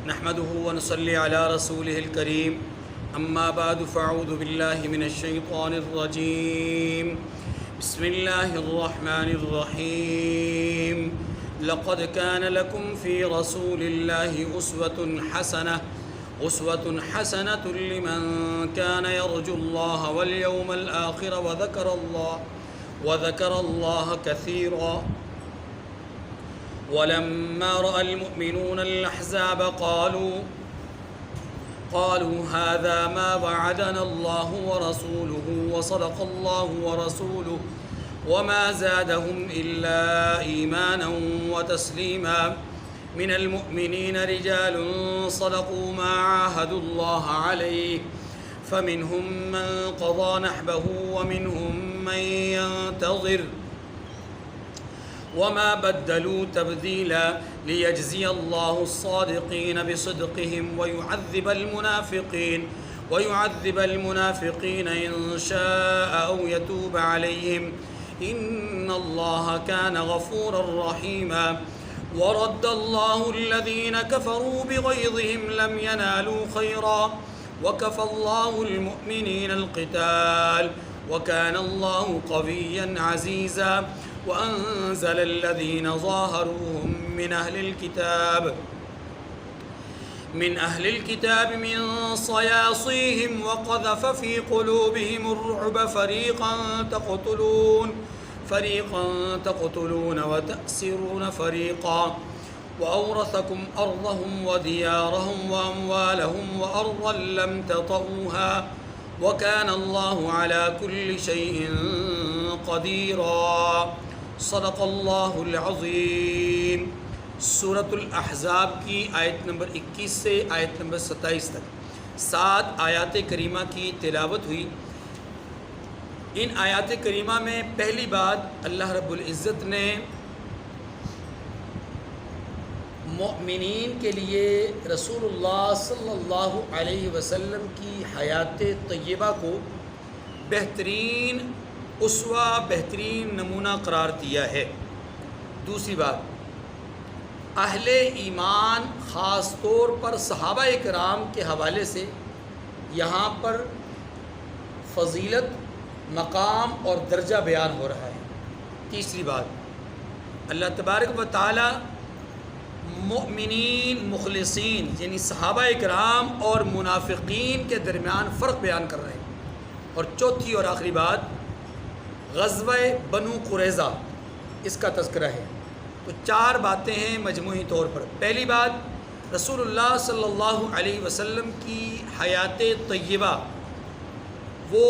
نحمده ونصلي على رسوله الكريم أما بعد فأعوذ بالله من الشيطان الرجيم بسم الله الرحمن الرحيم لقد كان لكم في رسول الله أسوة حسنة لمن كان يرجو الله واليوم الآخر وذكر الله كثيرا ولما رأى المؤمنون الأحزاب قالوا هذا ما وعدنا الله ورسوله وصدق الله ورسوله وما زادهم إلا إيمانا وتسليما من المؤمنين رجال صدقوا ما عاهدوا الله عليه فمنهم من قضى نحبه ومنهم من ينتظر وما بدلوا تبديلا ليجزي الله الصادقين بصدقهم ويعذب المنافقين إن شاء أو يتوب عليهم إن الله كان غفورا رحيما ورد الله الذين كفروا بغيظهم لم ينالوا خيرا وكفى الله المؤمنين القتال وكان الله قويا عزيزا وأنزل الذين ظاهروهم من أهل الكتاب من صياصيهم وقذف في قلوبهم الرعب فريقا تقتلون وتأسرون فريقا وأورثكم أرضهم وديارهم وأموالهم وأرضا لم تطئوها وكان الله على كل شيء قديرا صدق اللہ العظیم۔ سورۃ الاحزاب کی آیت نمبر 21 سے آیت نمبر 27 تک 7 آیات کریمہ کی تلاوت ہوئی۔ ان آیات کریمہ میں پہلی بات اللہ رب العزت نے مؤمنین کے لیے رسول اللہ صلی اللہ علیہ وسلم کی حیات طیبہ کو بہترین اسوہ، بہترین نمونہ قرار دیا ہے۔ دوسری بات، اہل ایمان خاص طور پر صحابہ کرام کے حوالے سے یہاں پر فضیلت، مقام اور درجہ بیان ہو رہا ہے۔ تیسری بات، اللہ تبارک و تعالی مؤمنین، مخلصین یعنی صحابہ کرام اور منافقین کے درمیان فرق بیان کر رہے ہیں۔ اور چوتھی اور آخری بات، غزوہ بنو قریظہ اس کا تذکرہ ہے۔ تو 4 باتیں ہیں مجموعی طور پر۔ پہلی بات، رسول اللہ صلی اللہ علیہ وسلم کی حیات طیبہ وہ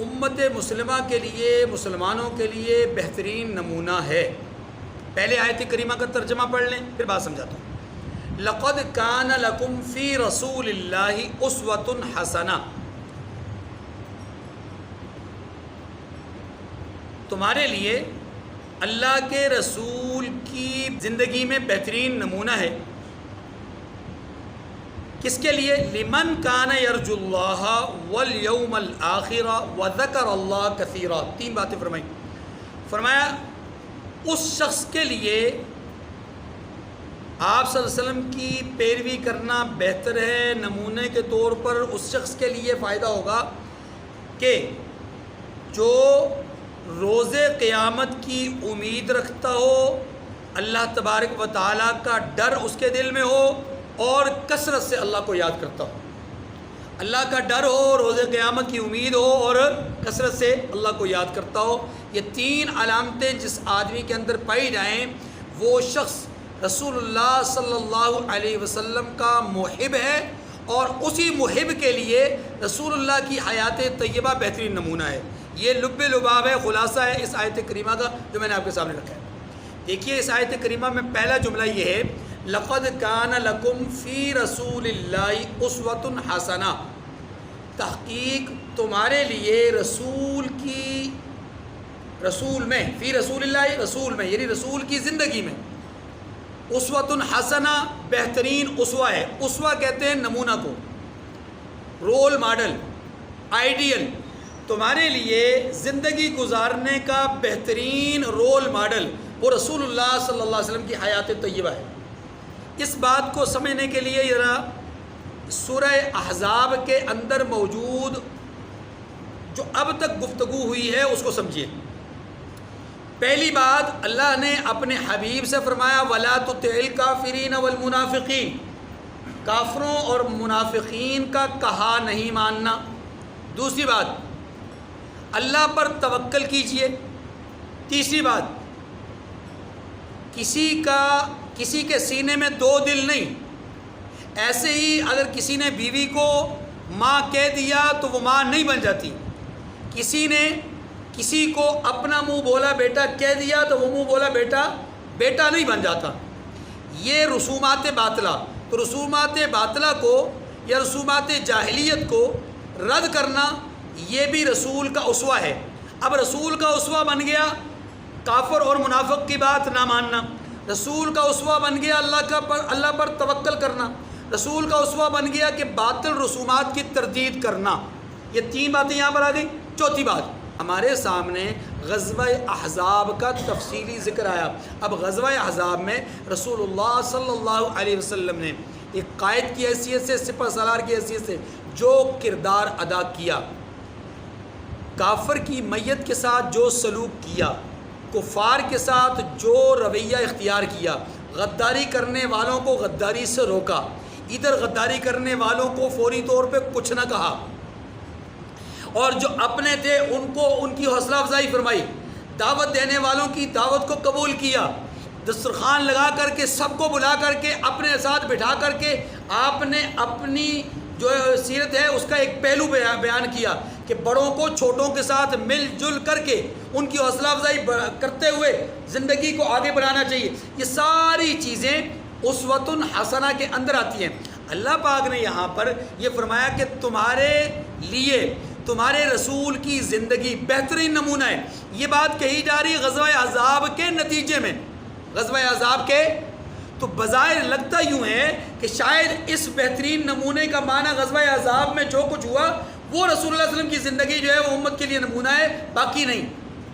امت مسلمہ کے لیے، مسلمانوں کے لیے بہترین نمونہ ہے۔ پہلے آیت کریمہ کا ترجمہ پڑھ لیں، پھر بات سمجھاتا ہوں۔ لقد کان لکم فی رسول اللہ اسوۃ حسنہ، تمہارے لیے اللہ کے رسول کی زندگی میں بہترین نمونہ ہے۔ کس کے لیے؟ لمن کان یرجو اللہ والیوم الآخر وذکر اللہ کثیرا۔ 3 باتیں فرمایا اس شخص کے لیے آپ صلی اللہ علیہ وسلم کی پیروی کرنا بہتر ہے۔ نمونے کے طور پر اس شخص کے لیے فائدہ ہوگا کہ جو روز قیامت کی امید رکھتا ہو، اللہ تبارک و تعالیٰ کا ڈر اس کے دل میں ہو اور کثرت سے اللہ کو یاد کرتا ہو۔ اللہ کا ڈر ہو، روز قیامت کی امید ہو اور کثرت سے اللہ کو یاد کرتا ہو۔ یہ 3 علامتیں جس آدمی کے اندر پائی جائیں وہ شخص رسول اللہ صلی اللہ علیہ وسلم کا محب ہے، اور اسی محب کے لیے رسول اللہ کی حیات طیبہ بہترین نمونہ ہے۔ یہ لب لباب ہے، خلاصہ ہے اس آیت کریمہ کا جو میں نے آپ کے سامنے رکھا ہے۔ دیکھیے اس آیت کریمہ میں پہلا جملہ یہ ہے، لقد کان لکم فی رسول اللہ اسوۃ حسنہ، تحقیق تمہارے لیے رسول میں، فی رسول اللہ، رسول میں یعنی رسول کی زندگی میں، اسوۃ حسنہ بہترین اسوہ ہے۔ اسوہ کہتے ہیں نمونہ کو، رول ماڈل، آئیڈیل۔ تمہارے لیے زندگی گزارنے کا بہترین رول ماڈل وہ رسول اللہ صلی اللہ علیہ وسلم کی حیات طیبہ ہے۔ اس بات کو سمجھنے کے لیے ذرا سورہ احزاب کے اندر موجود جو اب تک گفتگو ہوئی ہے اس کو سمجھیے۔ پہلی بات، اللہ نے اپنے حبیب سے فرمایا وَلَا تُطِعِ الْكَافِرِينَ وَالْمُنَافِقِينَ، کافروں اور منافقین کا کہا نہیں ماننا۔ دوسری بات، اللہ پر توکل کیجئے۔ تیسری بات، کسی کے سینے میں دو دل نہیں۔ ایسے ہی اگر کسی نے بیوی کو ماں کہہ دیا تو وہ ماں نہیں بن جاتی، کسی نے کسی کو اپنا منہ بولا بیٹا کہہ دیا تو وہ منہ بولا بیٹا نہیں بن جاتا۔ یہ رسومات باطلہ، تو رسومات باطلہ کو یا رسومات جاہلیت کو رد کرنا یہ بھی رسول کا اسوہ ہے۔ اب رسول کا اسوہ بن گیا کافر اور منافق کی بات نہ ماننا، رسول کا اسوہ بن گیا اللہ پر توکل کرنا، رسول کا اسوہ بن گیا کہ باطل رسومات کی تردید کرنا۔ یہ تین باتیں یہاں پر آ گئی۔ چوتھی بات، ہمارے سامنے غزوہ احزاب کا تفصیلی ذکر آیا۔ اب غزوہ احزاب میں رسول اللہ صلی اللہ علیہ وسلم نے ایک قائد کی حیثیت سے، سپہ سالار کی حیثیت سے جو کردار ادا کیا، کافر کی میت کے ساتھ جو سلوک کیا، کفار کے ساتھ جو رویہ اختیار کیا، غداری کرنے والوں کو غداری سے روکا، ادھر غداری کرنے والوں کو فوری طور پہ کچھ نہ کہا، اور جو اپنے تھے ان کو ان کی حوصلہ افزائی فرمائی، دعوت دینے والوں کی دعوت کو قبول کیا، دسترخوان لگا کر کے سب کو بلا کر کے اپنے ساتھ بٹھا کر کے آپ نے اپنی جو سیرت ہے اس کا ایک پہلو بیان کیا کہ بڑوں کو چھوٹوں کے ساتھ مل جل کر کے ان کی حوصلہ افزائی کرتے ہوئے زندگی کو آگے بڑھانا چاہیے۔ یہ ساری چیزیں اسوۃ حسنہ کے اندر آتی ہیں۔ اللہ پاک نے یہاں پر یہ فرمایا کہ تمہارے لیے تمہارے رسول کی زندگی بہترین نمونہ ہے۔ یہ بات کہی جا رہی غزوہ احزاب کے نتیجے میں، غزوہ احزاب کے، تو بظاہر لگتا یوں ہے کہ شاید اس بہترین نمونے کا معنی غزوہ احزاب میں جو کچھ ہوا وہ رسول اللہ علیہ وسلم کی زندگی جو ہے وہ امت کے لیے نمونہ ہے، باقی نہیں۔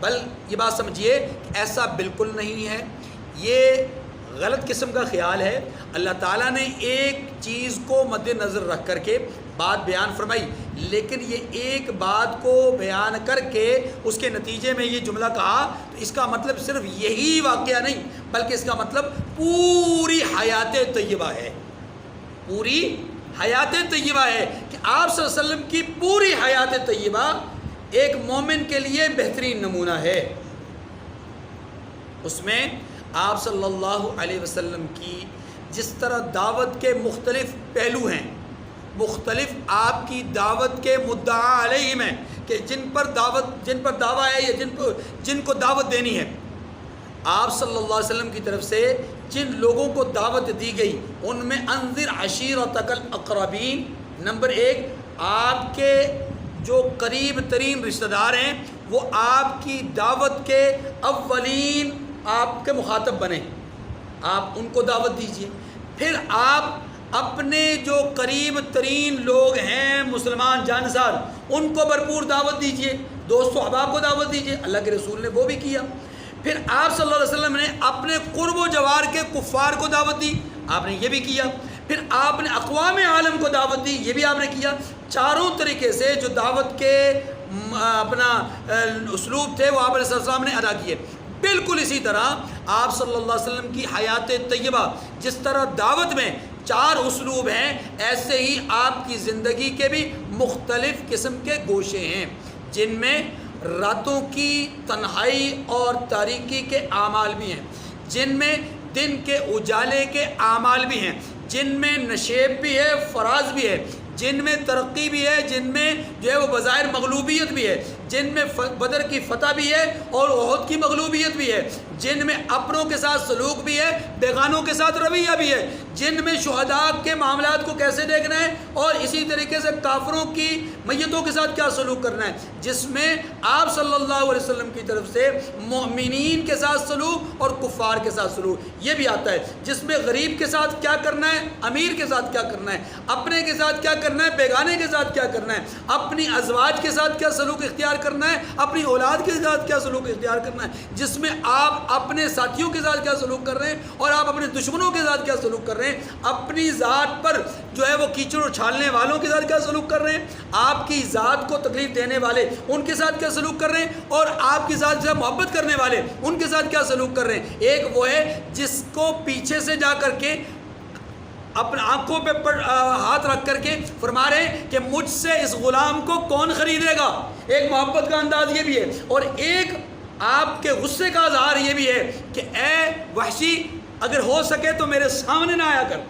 بل یہ بات سمجھیے کہ ایسا بالکل نہیں ہے، یہ غلط قسم کا خیال ہے۔ اللہ تعالیٰ نے ایک چیز کو مد نظر رکھ کر کے بات بیان فرمائی، لیکن یہ ایک بات کو بیان کر کے اس کے نتیجے میں یہ جملہ کہا تو اس کا مطلب صرف یہی واقعہ نہیں، بلکہ اس کا مطلب پوری حیات طیبہ ہے، پوری حیات طیبہ ہے کہ آپ صلی اللہ علیہ وسلم کی پوری حیات طیبہ ایک مومن کے لیے بہترین نمونہ ہے۔ اس میں آپ صلی اللہ علیہ وسلم کی جس طرح دعوت کے مختلف پہلو ہیں، مختلف آپ کی دعوت کے مدعا علیہ میں کہ جن پر دعویٰ ہے یا جن کو دعوت دینی ہے، آپ صلی اللہ علیہ وسلم کی طرف سے جن لوگوں کو دعوت دی گئی ان میں انذر عشیرتک الاقربین، نمبر ایک آپ کے جو قریب ترین رشتہ دار ہیں وہ آپ کی دعوت کے اولین آپ کے مخاطب بنیں، آپ ان کو دعوت دیجئے۔ پھر آپ اپنے جو قریب ترین لوگ ہیں مسلمان جانسار ان کو بھرپور دعوت دیجئے، دوست و احباب کو دعوت دیجئے، اللہ کے رسول نے وہ بھی کیا۔ پھر آپ صلی اللہ علیہ وسلم نے اپنے قرب و جوار کے کفار کو دعوت دی، آپ نے یہ بھی کیا۔ پھر آپ نے اقوام عالم کو دعوت دی، یہ بھی آپ نے کیا۔ چاروں طریقے سے جو دعوت کے اپنا اسلوب تھے وہ آپ علیہ السلام نے ادا کیے۔ بالکل اسی طرح آپ صلی اللہ علیہ وسلم کی حیات طیبہ جس طرح دعوت میں چار اسلوب ہیں، ایسے ہی آپ کی زندگی کے بھی مختلف قسم کے گوشے ہیں، جن میں راتوں کی تنہائی اور تاریکی کے اعمال بھی ہیں، جن میں دن کے اجالے کے اعمال بھی ہیں، جن میں نشیب بھی ہے، فراز بھی ہے، جن میں ترقی بھی ہے، جن میں جو ہے وہ بظاہر مغلوبیت بھی ہے، جن میں بدر کی فتح بھی ہے اور احد کی مغلوبیت بھی ہے، جن میں اپنوں کے ساتھ سلوک بھی ہے، بیگانوں کے ساتھ رویہ بھی ہے، جن میں شہداء کے معاملات کو کیسے دیکھنا ہے اور اسی طریقے سے کافروں کی میتوں کے ساتھ کیا سلوک کرنا ہے، جس میں آپ صلی اللہ علیہ وسلم کی طرف سے مومنین کے ساتھ سلوک اور کفار کے ساتھ سلوک یہ بھی آتا ہے، جس میں غریب کے ساتھ کیا کرنا ہے، امیر کے ساتھ کیا کرنا ہے، اپنے کے ساتھ کیا کرنا ہے، بیگانے کے ساتھ کیا کرنا ہے، اپنی ازواج کے ساتھ کیا سلوک اختیار کرنا ہے, اپنی اولاد کے ساتھ کیا سلوک اختیار کرنا ہے, جس میں آپ اپنے ساتھیوں کے ساتھ کیا سلوک کر رہے ہیں اور آپ اپنے دشمنوں کے ساتھ کیا سلوک کر رہے ہیں, اپنی ذات پر جو ہے وہ کیچڑ اچھالنے والوں کے ساتھ کیا سلوک کر رہے ہیں, آپ کی ذات کو تکلیف دینے والے ان کے ساتھ کیا سلوک کر رہے ہیں, اور آپ کی ذات سے محبت کرنے والے ان کے ساتھ کیا سلوک کر رہے ہیں. ایک وہ ہے جس کو پیچھے سے جا کر کے اپنے آنکھوں پہ ہاتھ رکھ کر کے فرما رہے ہیں کہ مجھ سے اس غلام کو کون خریدے گا, ایک محبت کا انداز یہ بھی ہے, اور ایک آپ کے غصے کا اظہار یہ بھی ہے کہ اے وحشی اگر ہو سکے تو میرے سامنے نہ آیا کر.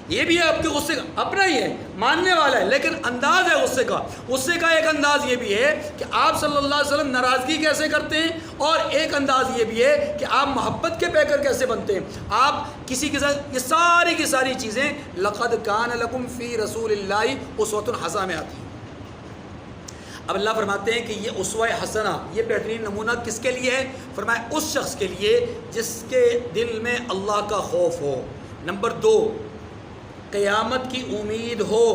یہ بھی ہے آپ کے غصے کا, اپنا ہی ہے, ماننے والا ہے, لیکن انداز ہے غصے کا. غصے کا ایک انداز یہ بھی ہے کہ آپ صلی اللہ علیہ وسلم ناراضگی کیسے کرتے ہیں, اور ایک انداز یہ بھی ہے کہ آپ محبت کے پیکر کیسے بنتے ہیں. آپ کسی کے ساتھ یہ ساری کی ساری چیزیں لقد کان لکم فی رسول اللہ اسوۃ حسنہ میں آتی ہیں. اب اللہ فرماتے ہیں کہ یہ اسوہ حسنہ, یہ بہترین نمونہ کس کے لیے ہے؟ فرمایا اس شخص کے لیے جس کے دل میں اللہ کا خوف ہو. نمبر 2, قیامت کی امید ہو,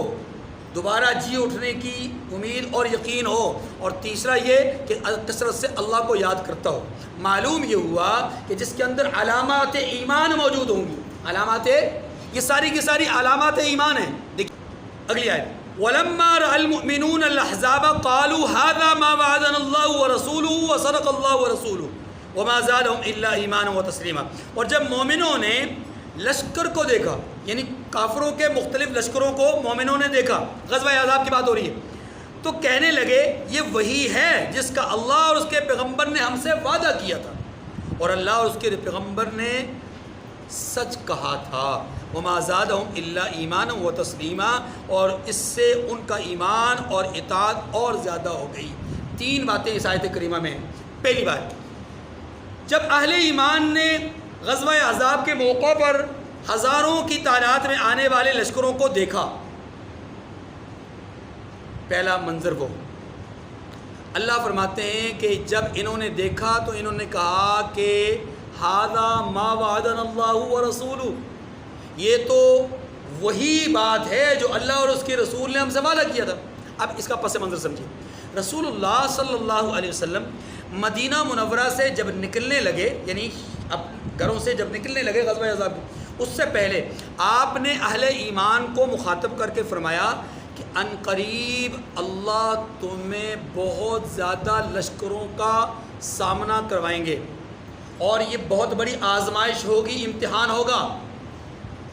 دوبارہ جی اٹھنے کی امید اور یقین ہو, اور تیسرا یہ کہ کثرت سے اللہ کو یاد کرتا ہو. معلوم یہ ہوا کہ جس کے اندر علامات ایمان موجود ہوں گی, علامات, یہ ساری کی ساری علامات ایمان ہیں. دیکھیں اگلی آیت, وَلَمَّا رَأَى الْمُؤْمِنُونَ الْأَحْزَابَ قَالُوا هَذَا مَا وَعَدَنَا اللَّهُ وَرَسُولُهُ وَصَدَقَ اللَّهُ وَرَسُولُهُ وَمَا زَادَهُمْ إِلَّا إِيمَانًا وَتَسْلِيمًا. اور جب مومنوں نے لشکر کو دیکھا, یعنی کافروں کے مختلف لشکروں کو مومنوں نے دیکھا, غزوہ احزاب کی بات ہو رہی ہے, تو کہنے لگے یہ وہی ہے جس کا اللہ اور اس کے پیغمبر نے ہم سے وعدہ کیا تھا, اور اللہ اور اس کے پیغمبر نے سچ کہا تھا. وَمَا زَادَهُمْ إِلَّا إِيمَانًا وَتَسْلِيمًا, اور اس سے ان کا ایمان اور اطاعت اور زیادہ ہو گئی. 3 باتیں اس آیت کریمہ میں ہیں. پہلی بات, جب اہل ایمان نے غزوہ احزاب کے موقع پر ہزاروں کی تعداد میں آنے والے لشکروں کو دیکھا, پہلا منظر وہ, اللہ فرماتے ہیں کہ جب انہوں نے دیکھا تو انہوں نے کہا کہ ہذا ما وعدنا اللہ ورسولہ, یہ تو وہی بات ہے جو اللہ اور اس کے رسول نے ہم سے وعدہ کیا تھا. اب اس کا پس منظر سمجھیے. رسول اللہ صلی اللہ علیہ وسلم مدینہ منورہ سے جب نکلنے لگے, یعنی اب گھروں سے جب نکلنے لگے غزوہ احزاب, اس سے پہلے آپ نے اہل ایمان کو مخاطب کر کے فرمایا کہ ان قریب اللہ تمہیں بہت زیادہ لشکروں کا سامنا کروائیں گے, اور یہ بہت بڑی آزمائش ہوگی, امتحان ہوگا.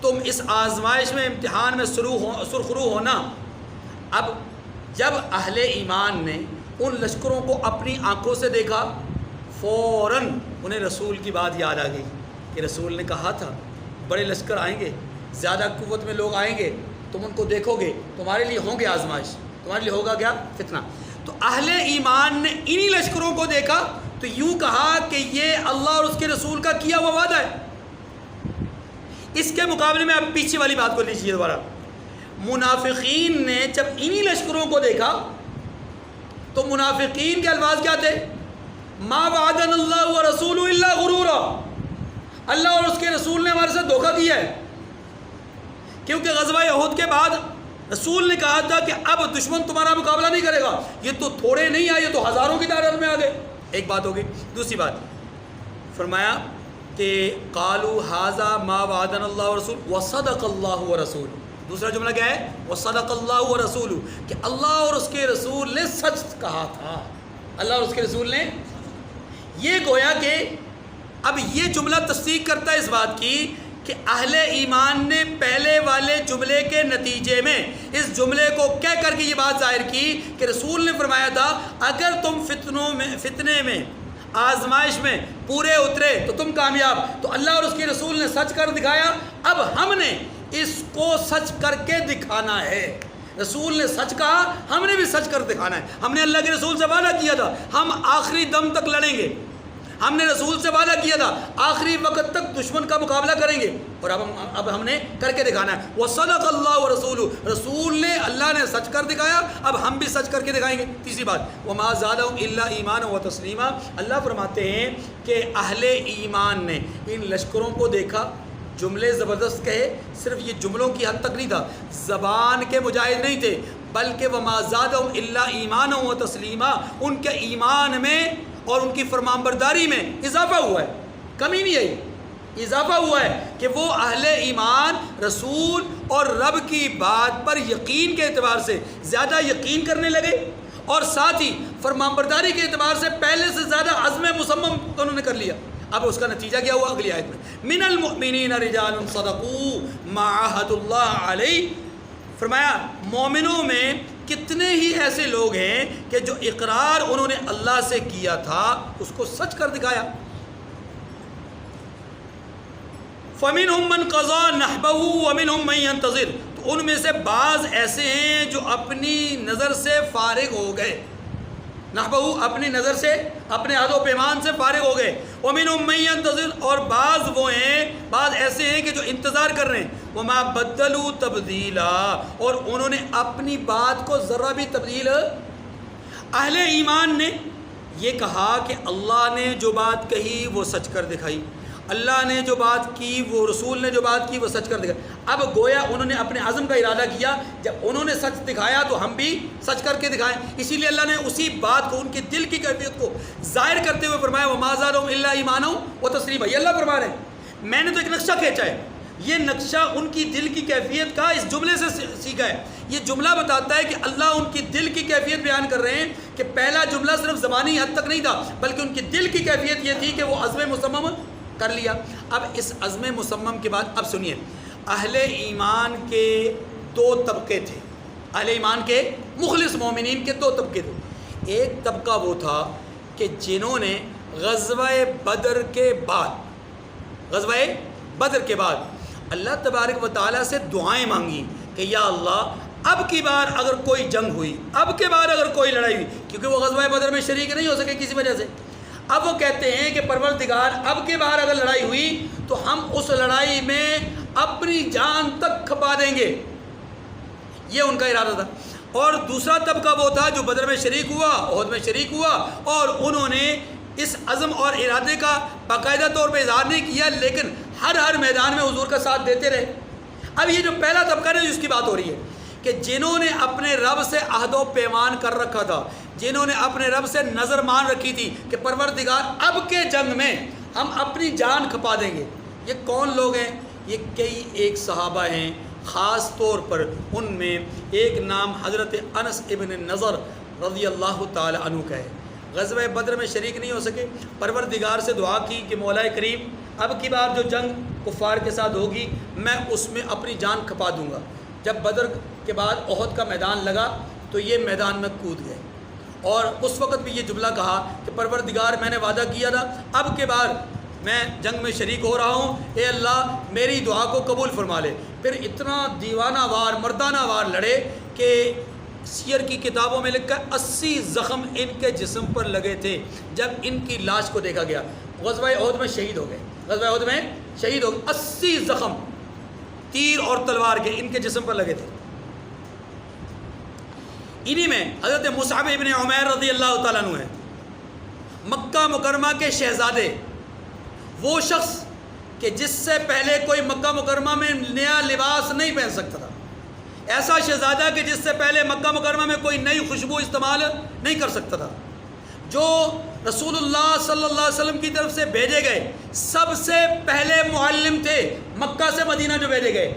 تم اس آزمائش میں, امتحان میں سرخرو ہونا. اب جب اہل ایمان نے ان لشکروں کو اپنی آنکھوں سے دیکھا, فوراً انہیں رسول کی بات یاد آ گئی کہ رسول نے کہا تھا بڑے لشکر آئیں گے, زیادہ قوت میں لوگ آئیں گے, تم ان کو دیکھو گے, تمہارے لیے ہوں گے آزمائش, تمہارے لیے ہوگا کیا, فتنہ. تو اہل ایمان نے انہی لشکروں کو دیکھا تو یوں کہا کہ یہ اللہ اور اس کے رسول کا کیا ہوا وعدہ ہے. اس کے مقابلے میں اب پیچھے والی بات کو لیجیے دوبارہ. منافقین نے جب انہی لشکروں کو دیکھا تو منافقین کے الفاظ کیا تھے, ما وعدنا اللہ ورسولہ الا غرورا, اللہ اور اس کے رسول نے ہمارے ساتھ دھوکہ کیا ہے. کیونکہ غزوہ احد کے بعد رسول نے کہا تھا کہ اب دشمن تمہارا مقابلہ نہیں کرے گا, یہ تو تھوڑے نہیں آئے, یہ تو ہزاروں کی تعداد میں آ گئے. ایک بات ہوگی. دوسری بات فرمایا کہ قالوا ھذا ما وعدنا اللہ ورسول وصدق اللہ ورسول. دوسرا جملہ کیا ہے, وصدق اللہ ورسول, کہ اللہ اور اس کے رسول نے سچ کہا تھا, اللہ اور اس کے رسول نے. یہ گویا کہ اب یہ جملہ تصدیق کرتا ہے اس بات کی کہ اہل ایمان نے پہلے والے جملے کے نتیجے میں اس جملے کو کہہ کر کے یہ بات ظاہر کی کہ رسول نے فرمایا تھا اگر تم فتنے میں آزمائش میں پورے اترے تو تم کامیاب. تو اللہ اور اس کے رسول نے سچ کر دکھایا, اب ہم نے اس کو سچ کر کے دکھانا ہے. رسول نے سچ کہا, ہم نے بھی سچ کر دکھانا ہے. ہم نے اللہ کے رسول سے وعدہ کیا تھا ہم آخری دم تک لڑیں گے, ہم نے رسول سے وعدہ کیا تھا آخری وقت تک دشمن کا مقابلہ کریں گے, اور اب ہم نے کر کے دکھانا ہے. وصدق اللہ ورسولہ, رسول نے, اللہ نے سچ کر دکھایا, اب ہم بھی سچ کر کے دکھائیں گے. تیسری بات, وما زادہم الا ایمانا وتسلیما, اللہ فرماتے ہیں کہ اہل ایمان نے ان لشکروں کو دیکھا, جملے زبردست کہے, صرف یہ جملوں کی حد تک نہیں تھا, زبان کے مجاہد نہیں تھے, بلکہ وما زادہم الا ایمانا و تسلیما، ان کے ایمان میں اور ان کی فرمانبرداری میں اضافہ ہوا ہے، کمی نہیں آئی، اضافہ ہوا ہے کہ وہ اہل ایمان رسول اور رب کی بات پر یقین کے اعتبار سے زیادہ یقین کرنے لگے، اور ساتھ ہی فرمانبرداری کے اعتبار سے پہلے سے زیادہ عزم مصمم انہوں نے کر لیا۔ اب اس کا نتیجہ کیا ہوا؟ اگلی آیت میں من المؤمنین رجال صدقوا ما عاہدوا اللہ علیہ، فرمایا مومنوں میں کتنے ہی ایسے لوگ ہیں کہ جو اقرار انہوں نے اللہ سے کیا تھا اس کو سچ کر دکھایا۔ فَمِنْهُمْ مَنْ قَضَى نَحْبَهُ وَمِنْهُمْ مَنْ يَنْتَظِرُ، تو ان میں سے بعض ایسے ہیں جو اپنی نظر سے فارغ ہو گئے، نحبہو اپنی نظر سے اپنے عہد و پیمان سے فارغ ہو گئے، وَمِنْهُمْ مَنْ يَنْتَظِرُ اور بعض وہ ہیں، بعض ایسے ہیں کہ جو انتظار کر رہے ہیں، وَمَا بَدَّلُوا تَبْدِيلًا اور انہوں نے اپنی بات کو ذرا بھی تبدیل۔ اہل ایمان نے یہ کہا کہ اللہ نے جو بات کہی وہ سچ کر دکھائی، اللہ نے جو بات کی، وہ رسول نے جو بات کی وہ سچ کر دکھائی۔ اب گویا انہوں نے اپنے عزم کا ارادہ کیا، جب انہوں نے سچ دکھایا تو ہم بھی سچ کر کے دکھائیں، اسی لیے اللہ نے اسی بات کو، ان کے دل کی کیفیت کو ظاہر کرتے ہوئے فرمایا وَمَا زَادَهُمْ إِلَّا إِيمَانًا وَتَسْلِيمًا۔ یہ اللہ فرما رہے ہیں میں نے تو ایک نقشہ کھینچا ہے، یہ نقشہ ان کی دل کی کیفیت کا اس جملے سے سیکھا ہے۔ یہ جملہ بتاتا ہے کہ اللہ ان کی دل کی کیفیت بیان کر رہے ہیں کہ پہلا جملہ صرف زبانی حد تک نہیں تھا، بلکہ ان کی دل کی کیفیت یہ تھی کہ وہ عزم مصمم کر لیا۔ اب اس عزم مصمم کے بعد اب سنیے، اہل ایمان کے دو طبقے تھے، اہل ایمان کے مخلص مومنین کے دو طبقے تھے۔ ایک طبقہ وہ تھا کہ جنہوں نے غزوہ بدر کے بعد اللہ تبارک و تعالیٰ سے دعائیں مانگی کہ یا اللہ اب کی بار اگر کوئی جنگ ہوئی، اب کے بعد اگر کوئی لڑائی ہوئی، کیونکہ وہ غزوہ بدر میں شریک نہیں ہو سکے کسی وجہ سے، اب وہ کہتے ہیں کہ پروردگار اب کے بعد اگر لڑائی ہوئی تو ہم اس لڑائی میں اپنی جان تک کھپا دیں گے، یہ ان کا ارادہ تھا۔ اور دوسرا طبقہ وہ تھا جو بدر میں شریک ہوا، احد میں شریک ہوا، اور انہوں نے اس عزم اور ارادے کا باقاعدہ طور پہ اظہار نہیں کیا، لیکن ہر میدان میں حضور کا ساتھ دیتے رہے۔ اب یہ جو پہلا طبقہ ہے جس کی بات ہو رہی ہے کہ جنہوں نے اپنے رب سے عہد و پیمان کر رکھا تھا، جنہوں نے اپنے رب سے نظر مان رکھی تھی کہ پروردگار اب کے جنگ میں ہم اپنی جان کھپا دیں گے، یہ کون لوگ ہیں؟ یہ کئی ایک صحابہ ہیں، خاص طور پر ان میں ایک نام حضرت انس ابن نضر رضی اللہ تعالی عنہ کا ہے۔ غزوہ بدر میں شریک نہیں ہو سکے، پروردگار سے دعا کی کہ مولا کریم اب کی بار جو جنگ کفار کے ساتھ ہوگی میں اس میں اپنی جان کھپا دوں گا۔ جب بدر کے بعد احد کا میدان لگا تو یہ میدان میں کود گئے، اور اس وقت بھی یہ جملہ کہا کہ پروردگار میں نے وعدہ کیا تھا اب کے بعد میں جنگ میں شریک ہو رہا ہوں، اے اللہ میری دعا کو قبول فرما لے۔ پھر اتنا دیوانہ وار مردانہ وار لڑے کہ سیر کی کتابوں میں لکھا 80 زخم ان کے جسم پر لگے تھے جب ان کی لاش کو دیکھا گیا۔ غزوہ احد میں شہید ہو گئے، غزوہ احد میں شہید ہو گئے، 80 زخم تیر اور تلوار کے ان کے جسم پر لگے تھے۔ انہی میں حضرت مصعب ابن عمیر رضی اللہ تعالیٰ عنہ ہے، مکہ مکرمہ کے شہزادے، وہ شخص کہ جس سے پہلے کوئی مکہ مکرمہ میں نیا لباس نہیں پہن سکتا تھا، ایسا شہزادہ کہ جس سے پہلے مکہ مکرمہ میں کوئی نئی خوشبو استعمال نہیں کر سکتا تھا، جو رسول اللہ صلی اللہ علیہ وسلم کی طرف سے بھیجے گئے سب سے پہلے معلم تھے مکہ سے مدینہ جو بھیجے گئے۔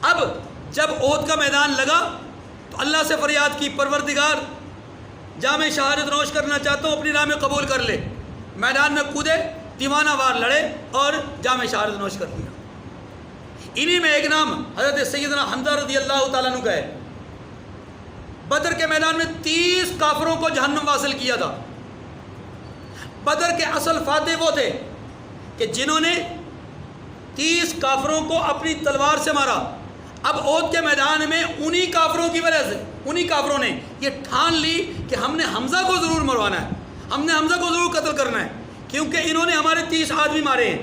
اب جب احد کا میدان لگا تو اللہ سے فریاد کی پروردگار جام شہادت نوش کرنا چاہتا ہوں، اپنی راہ میں قبول کر لے۔ میدان میں کودے، دیوانہ وار لڑے اور جام شہادت نوش کر لیا۔ انہی میں ایک نام حضرت سیدنا حمزہ رضی اللہ تعالیٰ عنہ کا ہے، بدر کے میدان میں 30 کافروں کو جہنم واصل کیا تھا۔ بدر کے اصل فاتح وہ تھے کہ جنہوں نے 30 کافروں کو اپنی تلوار سے مارا۔ اب احد کے میدان میں انہی کافروں کی وجہ سے انہی کافروں نے یہ ٹھان لی کہ ہم نے حمزہ کو ضرور مروانا ہے، ہم نے حمزہ کو ضرور قتل کرنا ہے، کیونکہ انہوں نے ہمارے 30 آدمی مارے ہیں۔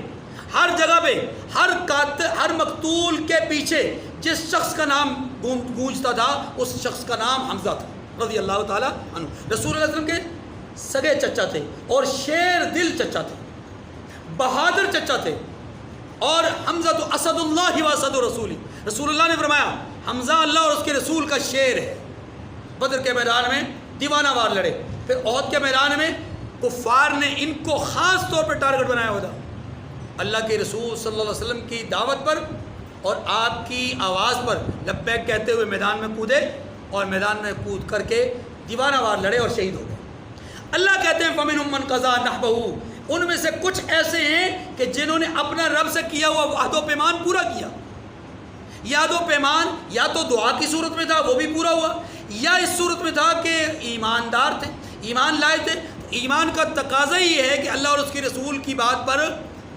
ہر جگہ پہ ہر قاتل، ہر مقتول کے پیچھے جس شخص کا نام گونجتا تھا اس شخص کا نام حمزہ تھا رضی اللہ تعالیٰ عنہ۔ رسول اللہ علیہ وسلم کے سگے چچا تھے اور شیر دل چچا تھے، بہادر چچا تھے، اور حمزہ تو اسد اللہ و اسد رسولی، رسول اللہ نے فرمایا حمزہ اللہ اور اس کے رسول کا شیر ہے. بدر کے میدان میں دیوانہ وار لڑے. پھر احد کے میدان میں کفار نے ان کو خاص طور پر ٹارگٹ بنایا ہوا تھا. اللہ کے رسول صلی اللہ علیہ وسلم کی دعوت پر اور آپ کی آواز پر لبیک کہتے ہوئے میدان میں کودے اور میدان میں کود کر کے دیوانہ وار لڑے اور شہید ہو گئے. اللہ کہتے ہیں فَمِنْهُمْ مَنْ قَضَىٰ نَحْبَهُ، ان میں سے کچھ ایسے ہیں کہ جنہوں نے اپنا رب سے کیا ہوا عہد و پیمان پورا کیا. یہ عہد و پیمان یا تو دعا کی صورت میں تھا، وہ بھی پورا ہوا، یا اس صورت میں تھا کہ ایماندار تھے، ایمان لائے تھے. ایمان کا تقاضا یہ ہے کہ اللہ اور اس کے رسول کی بات پر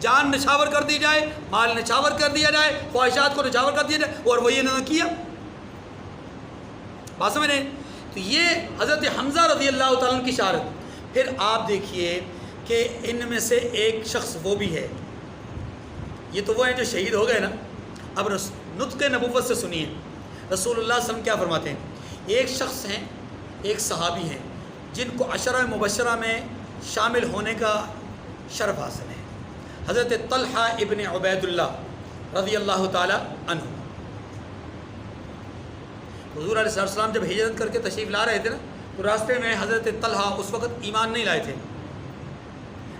جان نچھاور کر دی جائے، مال نچھاور کر دیا جائے، خواہشات کو نچھاور کر دیا جائے، اور وہ یہ انہوں نے کیا. بات سمجھ رہے ہیں؟ تو یہ حضرت حمزہ رضی اللہ تعالیٰ عنہ کی شہادت. پھر آپ دیکھیے کہ ان میں سے ایک شخص وہ بھی ہے، یہ تو وہ ہیں جو شہید ہو گئے نا. اب نطق نبوت سے سنیے رسول اللہ صلی اللہ علیہ وسلم کیا فرماتے ہیں. ایک شخص ہیں، ایک صحابی ہیں جن کو عشرہ مبشرہ میں شامل ہونے کا شرف حاصل ہے. حضرت طلحہ ابن عبید اللہ رضی اللہ تعالی عنہ. حضور علیہ السلام جب ہجرت کر کے تشریف لا رہے تھے نا، تو راستے میں حضرت طلحہ اس وقت ایمان نہیں لائے تھے.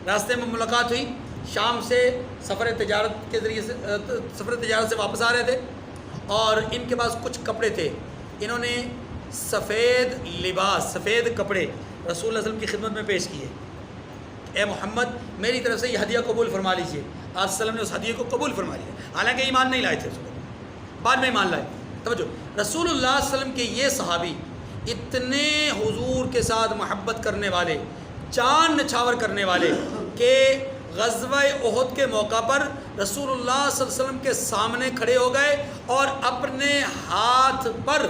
راستے میں ملاقات ہوئی، شام سے سفر تجارت کے ذریعے سے سفر تجارت سے واپس آ رہے تھے، اور ان کے پاس کچھ کپڑے تھے. انہوں نے سفید لباس، سفید کپڑے رسول اللہ صلی اللہ علیہ وسلم کی خدمت میں پیش کیے. اے محمد میری طرف سے یہ ہدیہ قبول فرما لیجیے. آپ صلی اللہ علیہ وسلم نے اس ہدیے کو قبول فرما لیا، حالانکہ ایمان نہیں لائے تھے اس وقت، بعد میں ایمان لائے. توجہ، رسول اللہ صلی اللہ علیہ وسلم کے یہ صحابی اتنے حضور کے ساتھ محبت کرنے والے، جان نچھاور کرنے والے، کہ غزوہ احد کے موقع پر رسول اللہ صلی اللہ علیہ وسلم کے سامنے کھڑے ہو گئے اور اپنے ہاتھ پر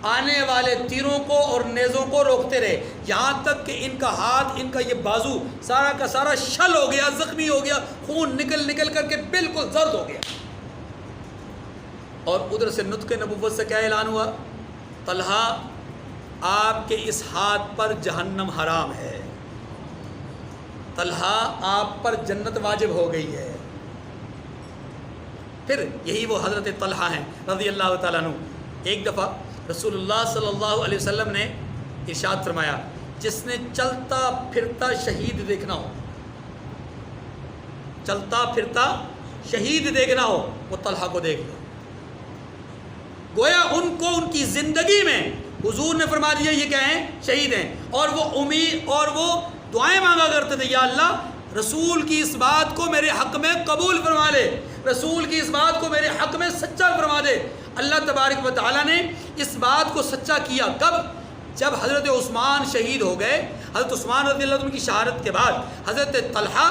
آنے والے تیروں کو اور نیزوں کو روکتے رہے، یہاں تک کہ ان کا ہاتھ، ان کا یہ بازو سارا کا سارا شل ہو گیا، زخمی ہو گیا، خون نکل نکل کر کے بالکل زرد ہو گیا. اور ادھر سے نطق نبوت سے کیا اعلان ہوا؟ طلحہ آپ کے اس ہاتھ پر جہنم حرام ہے، طلحہ آپ پر جنت واجب ہو گئی ہے. پھر یہی وہ حضرت طلحہ ہیں رضی اللہ تعالیٰ عنہ. ایک دفعہ رسول اللہ صلی اللہ علیہ وسلم نے ارشاد فرمایا، جس نے چلتا پھرتا شہید دیکھنا ہو، چلتا پھرتا شہید دیکھنا ہو، وہ طلحہ کو دیکھ لو. گویا ان کو ان کی زندگی میں حضور نے فرما دیا یہ کیا ہیں؟ شہید ہیں. اور وہ امید اور وہ دعائیں مانگا کرتے تھے، یا اللہ رسول کی اس بات کو میرے حق میں قبول فرما لے، رسول کی اس بات کو میرے حق میں سچا فرما دے. اللہ تبارک و تعالیٰ نے اس بات کو سچا کیا. کب؟ جب حضرت عثمان شہید ہو گئے. حضرت عثمان رضی اللہ عنہ کی شہادت کے بعد حضرت طلحہ،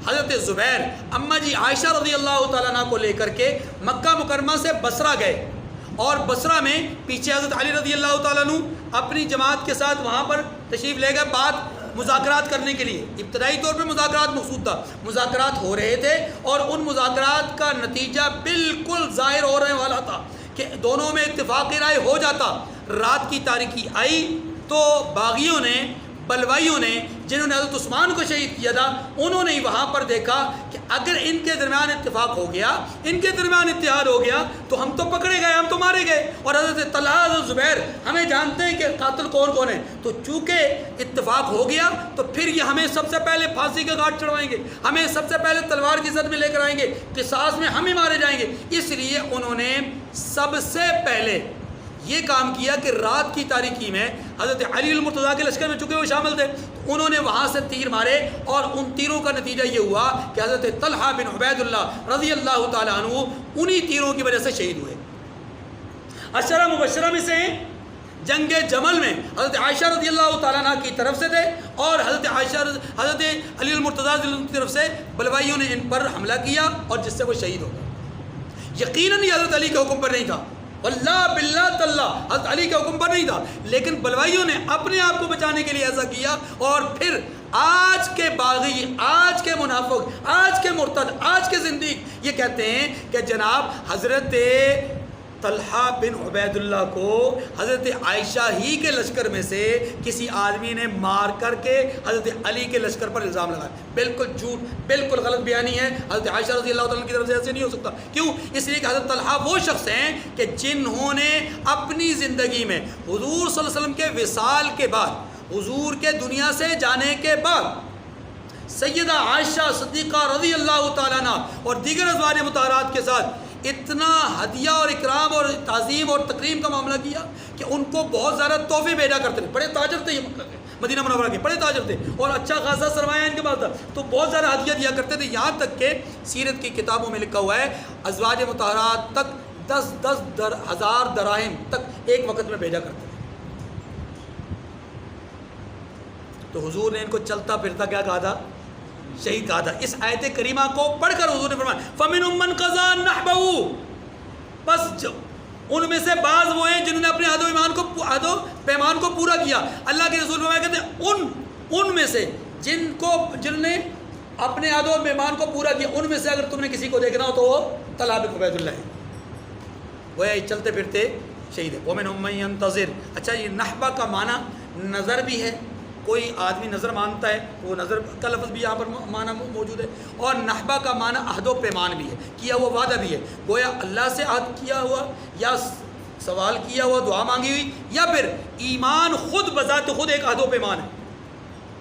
حضرت زبیر، اماں جی عائشہ رضی اللہ تعالیٰ عنہ کو لے کر کے مکہ مکرمہ سے بصرہ گئے، اور بصرہ میں پیچھے حضرت علی رضی اللہ تعالیٰ عنہ اپنی جماعت کے ساتھ وہاں پر تشریف لے گئے بات مذاکرات کرنے کے لیے. ابتدائی طور پہ مذاکرات مقصود تھا، مذاکرات ہو رہے تھے، اور ان مذاکرات کا نتیجہ بالکل ظاہر ہو رہنے والا تھا کہ دونوں میں اتفاقی رائے ہو جاتا. رات کی تاریکی آئی تو باغیوں نے، بلوائیوں نے، جنہوں نے حضرت عثمان کو شہید کیا تھا، انہوں نے وہاں پر دیکھا کہ اگر ان کے درمیان اتفاق ہو گیا، ان کے درمیان اتحاد ہو گیا، تو ہم تو پکڑے گئے، ہم تو مارے گئے، اور حضرت طلحہ، حضرت زبیر ہمیں جانتے ہیں کہ قاتل کون کون ہے. تو چونکہ اتفاق ہو گیا تو پھر یہ ہمیں سب سے پہلے پھانسی کے گھاٹ چڑھوائیں گے، ہمیں سب سے پہلے تلوار کی زد میں لے کر آئیں گے، قصاص میں ہم ہی مارے جائیں گے. اس لیے انہوں نے سب سے پہلے یہ کام کیا کہ رات کی تاریکی میں حضرت علی المرتضیٰ کے لشکر میں چکے ہوئے شامل تھے، تو انہوں نے وہاں سے تیر مارے، اور ان تیروں کا نتیجہ یہ ہوا کہ حضرت طلحہ بن عبید اللہ رضی اللہ تعالیٰ عنہ انہی تیروں کی وجہ سے شہید ہوئے. عشرہ مبشرہ میں سے جنگ جمل میں حضرت عائشہ رضی اللہ تعالیٰ عنہ کی طرف سے تھے، اور حضرت علی المرتضیٰ کی طرف سے بلوائیوں نے ان پر حملہ کیا، اور جس سے وہ شہید ہو گئے. یقیناً یہ حضرت علی کے حکم پر نہیں تھا، واللہ باللہ تاللہ حضرت علی کے حکم پر نہیں تھا، لیکن بلوائیوں نے اپنے آپ کو بچانے کے لیے ایسا کیا. اور پھر آج کے باغی، آج کے منافق، آج کے مرتد، آج کے زندیق یہ کہتے ہیں کہ جناب حضرت طلحہ بن عبید اللہ کو حضرت عائشہ ہی کے لشکر میں سے کسی آدمی نے مار کر کے حضرت علی کے لشکر پر الزام لگایا. بالکل جھوٹ، بالکل غلط بیانی ہے. حضرت عائشہ رضی اللہ تعالیٰ کی طرف سے ایسے نہیں ہو سکتا. کیوں؟ اس لیے کہ حضرت طلحہ وہ شخص ہیں کہ جنہوں نے اپنی زندگی میں حضور صلی اللہ علیہ وسلم کے وصال کے بعد، حضور کے دنیا سے جانے کے بعد، سیدہ عائشہ صدیقہ رضی اللہ تعالیٰ عنہ اور دیگر ازواج مطہرات کے ساتھ اتنا ہدیہ اور اکرام اور تعظیم اور تکریم کا معاملہ کیا کہ ان کو بہت زیادہ تحفے بھیجا کرتے تھے. بڑے تاجر تھے یہ مطلب ہے، مدینہ منورہ کے بڑے تاجر تھے اور اچھا خاصا سرمایہ ان کے پاس تھا، تو بہت زیادہ ہدیہ دیا کرتے تھے. یہاں تک کہ سیرت کی کتابوں میں لکھا ہوا ہے ازواج مطہرات تک 10,000 دراہم تک ایک وقت میں بھیجا کرتے تھے. تو حضور نے ان کو چلتا پھرتا کیا کہا تھا؟ شہید کہا تھا. اس آیت کریمہ کو پڑھ کر حضور نے فرمایا فَمِنْهُمْ مَنْ قَضَىٰ نَحْبَهُ، بس ان میں سے بعض وہ ہیں جنہوں نے اپنے عہد و پیمان کو پورا کیا. اللہ کے رسول فرمایا کہتے ہیں ان میں سے جنہوں نے اپنے عہد و پیمان کو پورا کیا، ان میں سے اگر تم نے کسی کو دیکھنا ہو تو وہ طلحہ بن عبید اللہ ہے. وہ چلتے پھرتے شہید ہے. وَمِنْهُمْ مَن يَنْتَظِرُ. اچھا یہ نحبہ کا معنی نظر بھی ہے، کوئی آدمی نظر مانتا ہے، وہ نظر کا لفظ بھی یہاں پر معنی موجود ہے، اور نحبہ کا معنی عہد و پیمان بھی ہے، کیا ہوا وعدہ بھی ہے. گویا اللہ سے عہد کیا ہوا یا سوال کیا ہوا، دعا مانگی ہوئی، یا پھر ایمان خود بذات خود ایک عہد و پیمان ہے.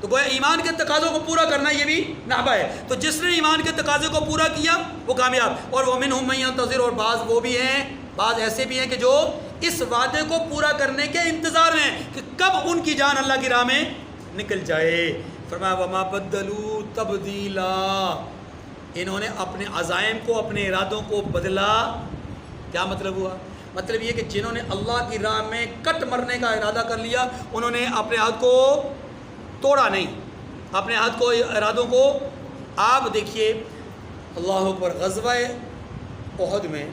تو گویا ایمان کے تقاضوں کو پورا کرنا یہ بھی نحبہ ہے. تو جس نے ایمان کے تقاضے کو پورا کیا وہ کامیاب. اور وَمِنْهُمْ مَن يَنْتَظِرُ، اور بعض وہ بھی ہیں، بعض ایسے بھی ہیں کہ جو اس وعدے کو پورا کرنے کے انتظار میں ہیں کہ کب ان کی جان اللہ کی راہ میں نکل جائے. فرمایا وَمَا بَدَّلُوا تَبْدِيلًا، انہوں نے اپنے عزائم کو، اپنے ارادوں کو بدلا. کیا مطلب ہوا؟ مطلب یہ کہ جنہوں نے اللہ کی راہ میں کٹ مرنے کا ارادہ کر لیا انہوں نے اپنے عہد کو توڑا نہیں، اپنے عہد کو، ارادوں کو. آپ دیکھیے اللہ اکبر، غزوہ احد میں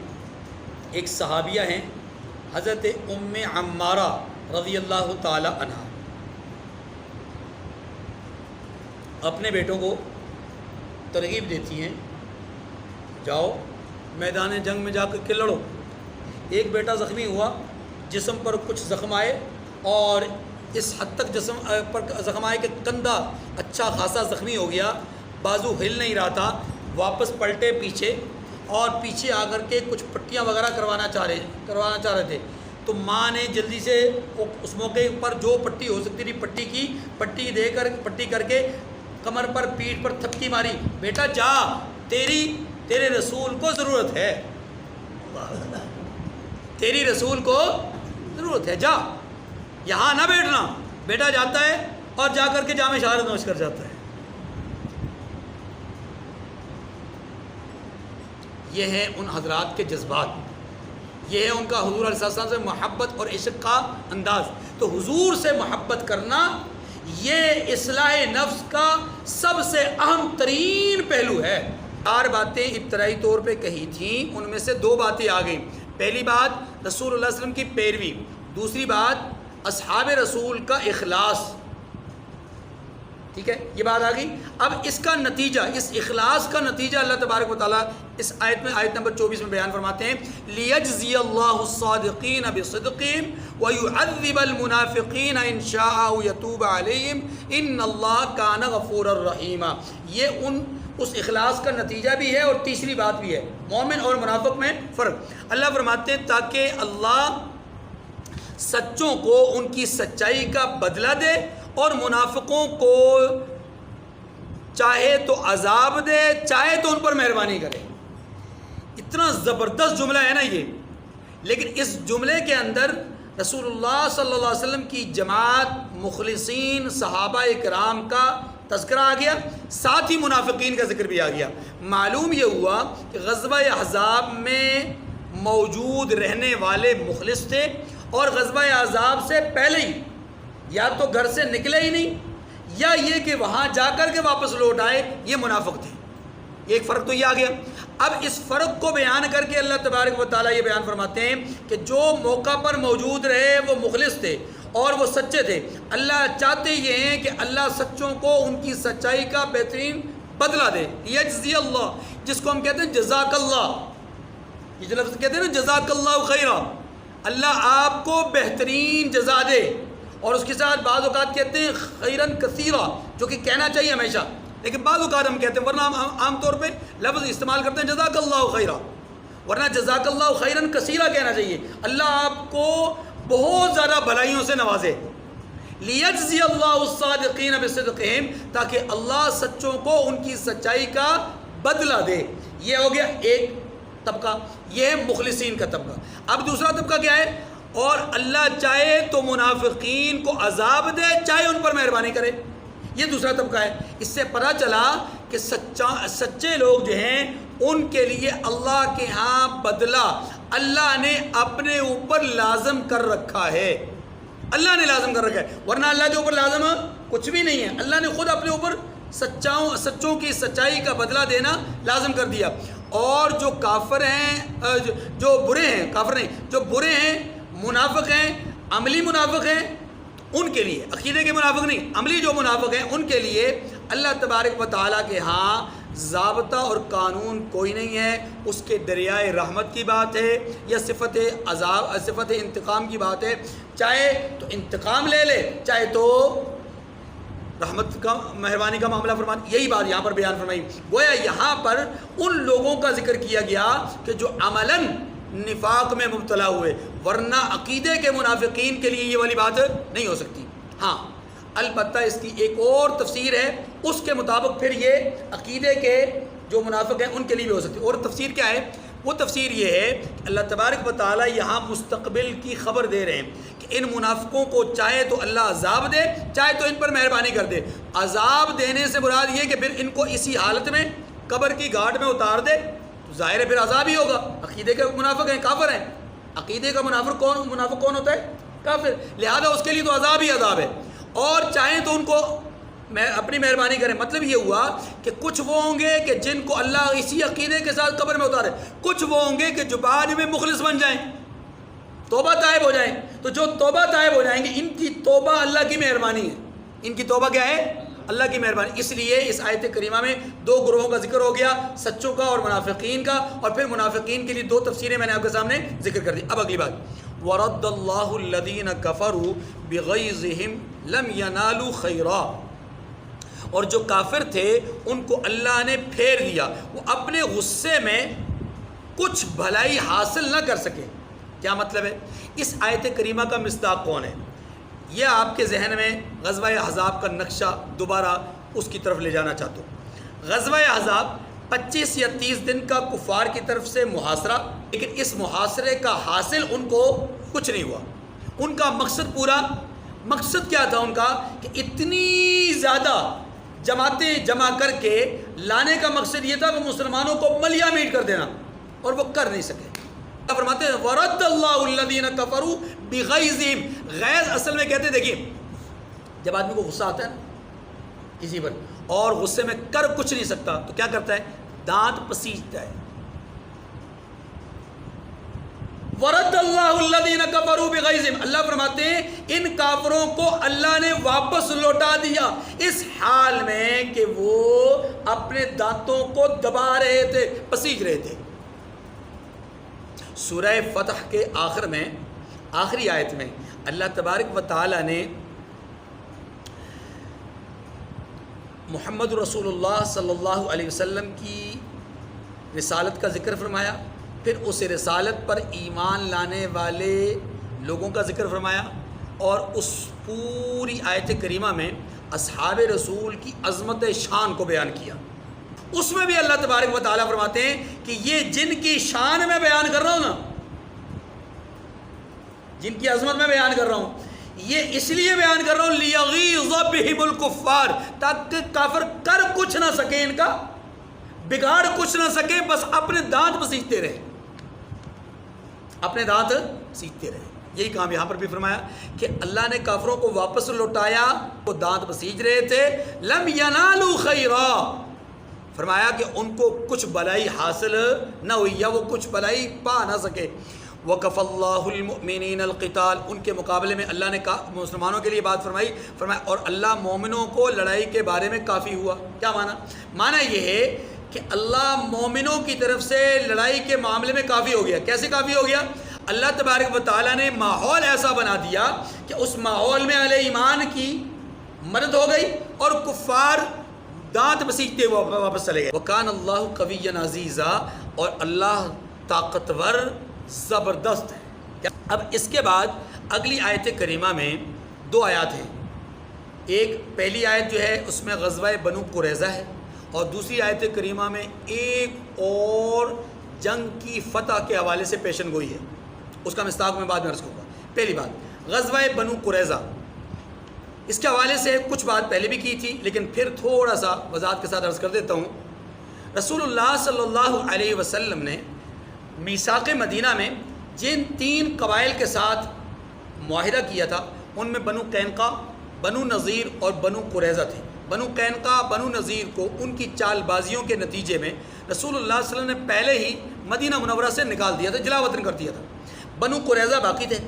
ایک صحابیہ ہیں حضرت ام عمارہ رضی اللہ تعالی عنہ، اپنے بیٹوں کو ترغیب دیتی ہیں جاؤ میدان جنگ میں جا کر کے لڑو. ایک بیٹا زخمی ہوا، جسم پر کچھ زخم آئے اور اس حد تک جسم پر زخم آئے کہ کندھا اچھا خاصا زخمی ہو گیا، بازو ہل نہیں رہا تھا. واپس پلٹے پیچھے اور پیچھے آ کر کے کچھ پٹیاں وغیرہ کروانا چاہ رہے تھے. تو ماں نے جلدی سے اس موقع پر جو پٹی ہو سکتی تھی پٹی کر کے کمر پر، پیٹھ پر تھپکی ماری. بیٹا جا، تیرے رسول کو ضرورت ہے، تیری رسول کو ضرورت ہے، جا، یہاں نہ بیٹھنا. بیٹا جاتا ہے اور جا کر کے جامع شہادت نوش کر جاتا ہے. یہ ہے ان حضرات کے جذبات، یہ ہے ان کا حضور علیہ السلام سے محبت اور عشق کا انداز. تو حضور سے محبت کرنا یہ اصلاح نفس کا سب سے اہم ترین پہلو ہے. 4 باتیں ابتدائی طور پہ کہی تھیں، ان میں سے 2 باتیں آ گئیں. پہلی بات رسول اللہ علیہ وسلم کی پیروی، دوسری بات اصحاب رسول کا اخلاص. ٹھیک ہے، یہ بات آ گئی. اب اس کا نتیجہ، اس اخلاص کا نتیجہ اللہ تبارک و تعالیٰ اس آیت میں، آیت نمبر 24 میں بیان فرماتے ہیں لِيَجْزِيَ اللَّهُ الصَّادِقِينَ بِصِدْقِهِمْ وَيُعَذِّبَ الْمُنَافِقِينَ إِنْ شَاءَ أَوْ يَتُوبَ عَلَيْهِمْ إِنَّ اللَّهَ كَانَ غَفُورًا رَحِيمًا. یہ اس اخلاص کا نتیجہ بھی ہے اور تیسری بات بھی ہے، مومن اور منافق میں فرق. اللہ فرماتے ہیں تاکہ اللہ سچوں کو ان کی سچائی کا بدلہ دے اور منافقوں کو چاہے تو عذاب دے، چاہے تو ان پر مہربانی کرے. اتنا زبردست جملہ ہے نا یہ. لیکن اس جملے کے اندر رسول اللہ صلی اللہ علیہ وسلم کی جماعت، مخلصین، صحابہ کرام کا تذکرہ آ گیا، ساتھ ہی منافقین کا ذکر بھی آ گیا. معلوم یہ ہوا کہ غزوہ احزاب میں موجود رہنے والے مخلص تھے اور غزوہ احزاب سے پہلے ہی یا تو گھر سے نکلے ہی نہیں یا یہ کہ وہاں جا کر کے واپس لوٹ آئے، یہ منافق تھے. ایک فرق تو یہ آ گیا. اب اس فرق کو بیان کر کے اللہ تبارک و تعالیٰ یہ بیان فرماتے ہیں کہ جو موقع پر موجود رہے وہ مخلص تھے اور وہ سچے تھے. اللہ چاہتے یہ ہیں کہ اللہ سچوں کو ان کی سچائی کا بہترین بدلہ دے. یجزی اللہ، جس کو ہم کہتے ہیں جزاک اللہ. یہ جو لفظ کہتے ہیں نا جزاک اللہ خیرا، اللہ آپ کو بہترین جزا دے، اور اس کے ساتھ بعض اوقات کہتے ہیں خیرن کثیرا، جو کہ کہنا چاہیے ہمیشہ، لیکن بعض اوقات ہم کہتے ہیں، ورنہ ہم عام طور پہ لفظ استعمال کرتے ہیں جزاک اللہ خیرا، ورنہ جزاک اللہ خیرن کثیرا کہنا چاہیے، اللہ آپ کو بہت زیادہ بھلائیوں سے نوازے، لیجزی اللہ الصادقین بصدقہم، تاکہ اللہ سچوں کو ان کی سچائی کا بدلہ دے۔ یہ ہو گیا ایک طبقہ، یہ ہے مخلصین کا طبقہ۔ اب دوسرا طبقہ کیا ہے؟ اور اللہ چاہے تو منافقین کو عذاب دے، چاہے ان پر مہربانی کرے، یہ دوسرا طبقہ ہے۔ اس سے پتہ چلا کہ سچے لوگ جو ہیں ان کے لیے اللہ کے ہاں بدلہ اللہ نے اپنے اوپر لازم کر رکھا ہے، اللہ نے لازم کر رکھا ہے، ورنہ اللہ کے اوپر لازم کچھ بھی نہیں ہے، اللہ نے خود اپنے اوپر سچوں کی سچائی کا بدلہ دینا لازم کر دیا۔ اور جو کافر ہیں، جو برے ہیں، کافر نہیں، جو برے ہیں، منافق ہیں، عملی منافق ہیں، ان کے لیے، عقیدے کے منافق نہیں، عملی جو منافق ہیں ان کے لیے اللہ تبارک و تعالیٰ کے ہاں ضابطہ اور قانون کوئی نہیں ہے، اس کے دریائے رحمت کی بات ہے یا صفت عذاب، صفت انتقام کی بات ہے، چاہے تو انتقام لے لے، چاہے تو رحمت کا مہربانی کا معاملہ فرمانے، یہی بات یہاں پر بیان فرمائی۔ گویا یہاں پر ان لوگوں کا ذکر کیا گیا کہ جو عملاً نفاق میں مبتلا ہوئے، ورنہ عقیدے کے منافقین کے لیے یہ والی بات نہیں ہو سکتی۔ ہاں البتہ اس کی ایک اور تفسیر ہے، اس کے مطابق پھر یہ عقیدے کے جو منافق ہیں ان کے لیے بھی ہو سکتی ہے۔ اور تفسیر کیا ہے؟ وہ تفسیر یہ ہے کہ اللہ تبارک و تعالیٰ یہاں مستقبل کی خبر دے رہے ہیں کہ ان منافقوں کو چاہے تو اللہ عذاب دے، چاہے تو ان پر مہربانی کر دے۔ عذاب دینے سے مراد یہ کہ پھر ان کو اسی حالت میں قبر کی گھاٹ میں اتار دے، تو ظاہر ہے پھر عذاب ہی ہوگا۔ عقیدے کے منافق ہیں، کافر ہیں، عقیدے کا منافق کون ہوتا ہے؟ کافر، لہذا اس کے لیے تو عذاب ہی عذاب ہے۔ اور چاہیں تو ان کو اپنی مہربانی کریں، مطلب یہ ہوا کہ کچھ وہ ہوں گے کہ جن کو اللہ اسی عقیدے کے ساتھ قبر میں اتارے، کچھ وہ ہوں گے کہ جو بعد میں مخلص بن جائیں، توبہ طائب ہو جائیں، تو جو توبہ طائب ہو جائیں گے ان کی توبہ اللہ کی مہربانی ہے، ان کی توبہ کیا ہے؟ اللہ کی مہربانی۔ اس لیے اس آیت کریمہ میں دو گروہوں کا ذکر ہو گیا، سچوں کا اور منافقین کا، اور پھر منافقین کے لیے دو تفسیریں میں نے آپ کے سامنے ذکر کر دی۔ اب اگلی بات، وَرَدَّ اللَّهُ الَّذِينَ كَفَرُوا بِغَيْظِهِمْ لَمْ يَنَالُوا خَيْرًا، اور جو کافر تھے ان کو اللہ نے پھیر دیا، وہ اپنے غصے میں کچھ بھلائی حاصل نہ کر سکے۔ کیا مطلب ہے؟ اس آیت کریمہ کا مصداق کون ہے؟ یہ آپ کے ذہن میں غزوہ احزاب کا نقشہ دوبارہ اس کی طرف لے جانا چاہتا ہوں۔ غزوہ احزاب 25 یا 30 دن کا کفار کی طرف سے محاصرہ، لیکن اس محاصرے کا حاصل ان کو کچھ نہیں ہوا۔ ان کا مقصد پورا، مقصد کیا تھا ان کا؟ کہ اتنی زیادہ جماعتیں جمع کر کے لانے کا مقصد یہ تھا کہ مسلمانوں کو ملیا میٹ کر دینا، اور وہ کر نہیں سکے۔ فرماتے ہیں وَرَدَّ اللَّهُ الَّذِينَ كَفَرُوا بِغَيْظِهِمْ، غیظ اصل میں کہتے ہیں، دیکھیے جب آدمی کو غصہ آتا ہے نا کسی پر اور غصے میں کر کچھ نہیں سکتا تو کیا کرتا ہے؟ دانت پسیجتا ہے۔ وَرَدَّ اللَّهُ الَّذِينَ كَفَرُوا بِغَيْظِهِمْ، اللہ فرماتے ہیں ان کافروں کو اللہ نے واپس لوٹا دیا اس حال میں کہ وہ اپنے دانتوں کو دبا رہے تھے، پسیج رہے تھے۔ سورہ فتح کے آخر میں، آخری آیت میں اللہ تبارک و تعالی نے محمد رسول اللہ صلی اللہ علیہ وسلم کی رسالت کا ذکر فرمایا، پھر اس رسالت پر ایمان لانے والے لوگوں کا ذکر فرمایا، اور اس پوری آیت کریمہ میں اصحاب رسول کی عظمت شان کو بیان کیا۔ اس میں بھی اللہ تبارک و تعالیٰ فرماتے ہیں کہ یہ جن کی شان میں بیان کر رہا ہوں نا، جن کی عظمت میں بیان کر رہا ہوں، یہ اس لیے بیان کر رہا ہوں لیغیظ بہم الکفار، تاکہ کافر کر کچھ نہ سکے، ان کا بگاڑ کچھ نہ سکے، بس اپنے دانت پسیجتے رہے، اپنے دانت سیکھتے رہے۔ یہی کام یہاں پر بھی فرمایا کہ اللہ نے کافروں کو واپس لوٹایا، وہ دانت پسیج رہے تھے، لم ینالوا خیرا، فرمایا کہ ان کو کچھ بلائی حاصل نہ ہوئی یا وہ کچھ بلائی پا نہ سکے۔ وَكَفَى اللَّهُ الْمُؤْمِنِينَ الْقِتَالَ، ان کے مقابلے میں اللہ نے مسلمانوں کے لیے بات فرمایا اور اللہ مومنوں کو لڑائی کے بارے میں کافی ہوا۔ کیا معنی؟ معنی یہ ہے کہ اللہ مومنوں کی طرف سے لڑائی کے معاملے میں کافی ہو گیا. کیسے کافی ہو گیا؟ اللہ تبارک و تعالیٰ نے ماحول ایسا بنا دیا کہ اس ماحول میں اہل ایمان کی مدد ہو گئی اور کفار دانت بسیجتے ہوئے واپس چلے گئے. وَكَانَ اللَّهُ قَوِيًّا عَزِيزًا، اور اللہ طاقتور زبردست ہے. اب اس کے بعد اگلی آیت کریمہ میں 2 آیات ہیں. ایک پہلی آیت جو ہے اس میں غزوہ بنو قریظہ ہے، اور دوسری آیت کریمہ میں ایک اور جنگ کی فتح کے حوالے سے پیشن گوئی ہے. اس کا مصداق میں بعد میں عرض کروں گا. پہلی بات غزوہ بنو قریظہ، اس کے حوالے سے کچھ بات پہلے بھی کی تھی لیکن پھر تھوڑا سا وضاحت کے ساتھ عرض کر دیتا ہوں. رسول اللہ صلی اللہ علیہ وسلم نے میثاق مدینہ میں جن 3 قبائل کے ساتھ معاہدہ کیا تھا ان میں بنو قینقاع، بنو نذیر اور بنو قریظہ تھے. بنو قینقاع، بنو نذیر کو ان کی چال بازیوں کے نتیجے میں رسول اللہ صلی اللہ علیہ وسلم نے پہلے ہی مدینہ منورہ سے نکال دیا تھا، جلا وطن کر دیا تھا. بنو قریظہ باقی تھے.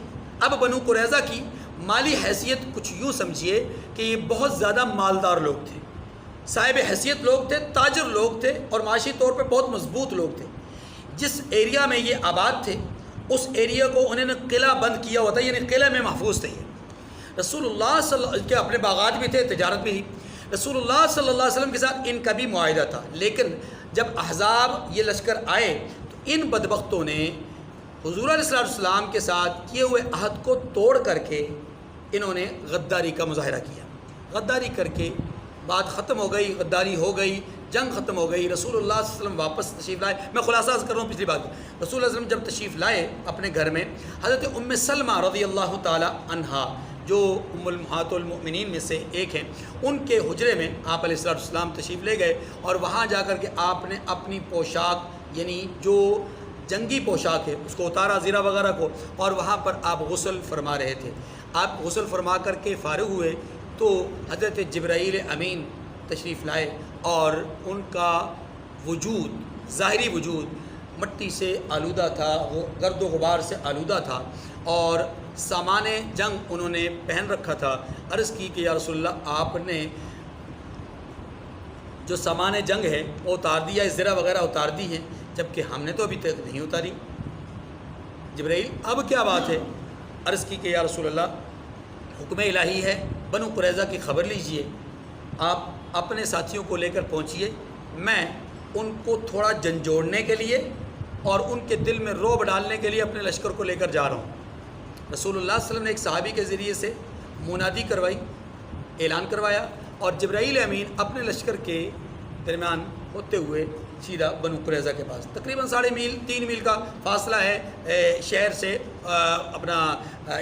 اب بنو قریظہ کی مالی حیثیت کچھ یوں سمجھیے کہ یہ بہت زیادہ مالدار لوگ تھے، صاحب حیثیت لوگ تھے، تاجر لوگ تھے اور معاشی طور پہ بہت مضبوط لوگ تھے. جس ایریا میں یہ آباد تھے اس ایریا کو انہوں نے قلعہ بند کیا ہوا تھا، یعنی قلعہ میں محفوظ تھے. رسول اللہ صلی اللہ علیہ وسلم کے اپنے باغات بھی تھے، تجارت بھی. رسول اللہ صلی اللہ علیہ وسلم کے ساتھ ان کا بھی معاہدہ تھا، لیکن جب احزاب یہ لشکر آئے تو ان بدبختوں نے حضور علیہ السلام کے ساتھ کیے ہوئے عہد کو توڑ کر کے انہوں نے غداری کا مظاہرہ کیا. غداری کر کے بات ختم ہو گئی، غداری ہو گئی، جنگ ختم ہو گئی. رسول اللہ صلی اللہ علیہ وسلم واپس تشریف لائے. میں خلاصہ کر رہا ہوں پچھلی بات. رسول اللہ صلی اللہ علیہ وسلم جب تشریف لائے اپنے گھر میں، حضرت ام سلمہ رضی اللہ تعالی عنہا جو ام امہات المؤمنین میں سے ایک ہیں، ان کے حجرے میں آپ علیہ السلام تشریف لے گئے اور وہاں جا کر کے آپ نے اپنی پوشاک یعنی جو جنگی پوشاک ہے اس کو اتارا، زیرہ وغیرہ کو، اور وہاں پر آپ غسل فرما رہے تھے. آپ غسل فرما کر کے فارغ ہوئے تو حضرت جبرائیل امین تشریف لائے اور ان کا وجود، ظاہری وجود مٹی سے آلودہ تھا، گرد و غبار سے آلودہ تھا، اور سامان جنگ انہوں نے پہن رکھا تھا. عرض کی کہ یا رسول اللہ آپ نے جو سامان جنگ ہے وہ اتار دیا، زرہ وغیرہ اتار دی ہیں، جبکہ ہم نے تو ابھی تک نہیں اتاری. جبرائیل اب کیا بات ہے؟ عرض کی کہ یا رسول اللہ حکم الہی ہے، بنو قریظہ کی خبر لیجئے، آپ اپنے ساتھیوں کو لے کر پہنچیے، میں ان کو تھوڑا جھنجھوڑنے کے لیے اور ان کے دل میں رعب ڈالنے کے لیے اپنے لشکر کو لے کر جا رہا ہوں. رسول اللہ صلی اللہ علیہ وسلم نے ایک صحابی کے ذریعے سے منادی کروائی، اعلان کروایا، اور جبرائیل امین اپنے لشکر کے درمیان ہوتے ہوئے سیدھا بنو قریظہ کے پاس، تقریباً 3.5 میل کا فاصلہ ہے شہر سے اپنا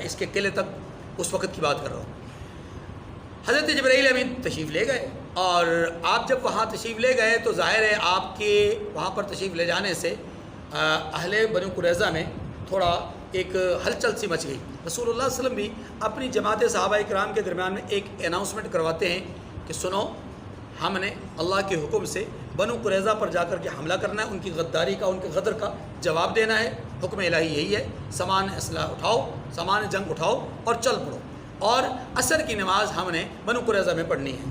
اس کے قلعے تک، اس وقت کی بات کر رہا ہوں. حضرت جبرائیل امین تشریف لے گئے، اور آپ جب وہاں تشریف لے گئے تو ظاہر ہے آپ کے وہاں پر تشریف لے جانے سے اہل بنو قریظہ میں تھوڑا ایک ہلچل سی مچ گئی. رسول اللہ صلی اللہ علیہ وسلم بھی اپنی جماعت صحابہ کرام کے درمیان میں ایک اناؤنسمنٹ کرواتے ہیں کہ سنو، ہم نے اللہ کے حکم سے بنو قریظہ پر جا کر کے حملہ کرنا ہے، ان کی غداری کا، ان کے غدر کا جواب دینا ہے. حکم الہی یہی ہے، سامان اسلحہ اٹھاؤ، سامان جنگ اٹھاؤ اور چل پڑو، اور عصر کی نماز ہم نے بنو قریظہ میں پڑھنی ہے.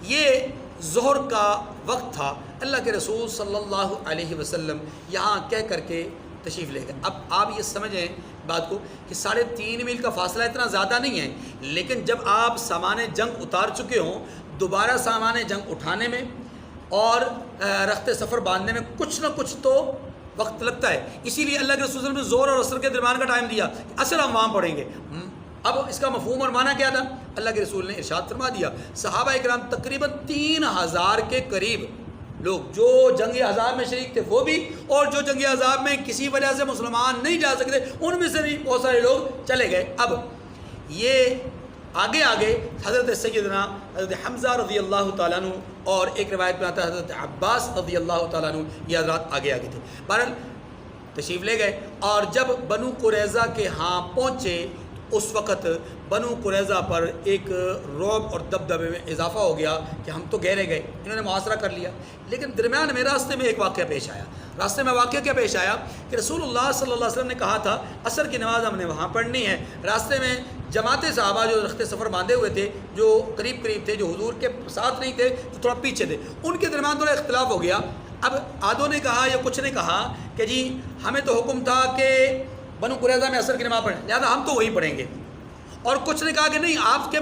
یہ ظہر کا وقت تھا. اللہ کے رسول صلی اللہ علیہ وسلم یہاں کہہ کر کے تشریف لے گئے. اب آپ یہ سمجھیں بات کو کہ 3.5 میل کا فاصلہ اتنا زیادہ نہیں ہے، لیکن جب آپ سامان جنگ اتار چکے ہوں، دوبارہ سامان جنگ اٹھانے میں اور رخت سفر باندھنے میں کچھ نہ کچھ تو وقت لگتا ہے. اسی لیے اللہ کے رسول صلی اللہ علیہ وسلم نے زور اور عصر کے درمیان کا ٹائم دیا کہ عصر ہم وہاں پڑھیں گے. اب اس کا مفہوم اور معنی کیا تھا؟ اللہ کے رسول نے ارشاد فرما دیا، صحابہ اکرام تقریباً 3000 کے قریب لوگ جو جنگ احزاب میں شریک تھے وہ بھی، اور جو جنگ احزاب میں کسی وجہ سے مسلمان نہیں جا سکتے ان میں سے بھی بہت سارے لوگ چلے گئے. اب یہ آگے حضرت سیدنا حضرت حمزہ رضی اللہ تعالیٰ عنہ، اور ایک روایت میں آتا ہے حضرت عباس رضی اللہ تعالیٰ عنہ، یہ حضرات آگے تھے. بہرحال تشریف لے گئے، اور جب بنو قریظہ کے ہاں پہنچے اس وقت بنو قریظہ پر ایک رعب اور دبدبے میں اضافہ ہو گیا کہ ہم تو گہرے گئے، انہوں نے محاصرہ کر لیا. لیکن درمیان میں راستے میں ایک واقعہ پیش آیا. راستے میں واقعہ کیا پیش آیا کہ رسول اللہ صلی اللہ علیہ وسلم نے کہا تھا عصر کی نماز ہم نے وہاں پڑھنی ہے. راستے میں جماعت صحابہ جو رخت سفر باندھے ہوئے تھے، جو قریب تھے، جو حضور کے ساتھ نہیں تھے، جو تھوڑا پیچھے تھے، ان کے درمیان تھوڑا اختلاف ہو گیا. اب آدھوں نے کہا یا کچھ نے کہا کہ جی ہمیں تو حکم تھا کہ بنو قریظہ میں عصر کی نماز پڑھیں، لہٰذا ہم تو وہی پڑھیں گے، اور کچھ نے کہا کہ نہیں، آپ کے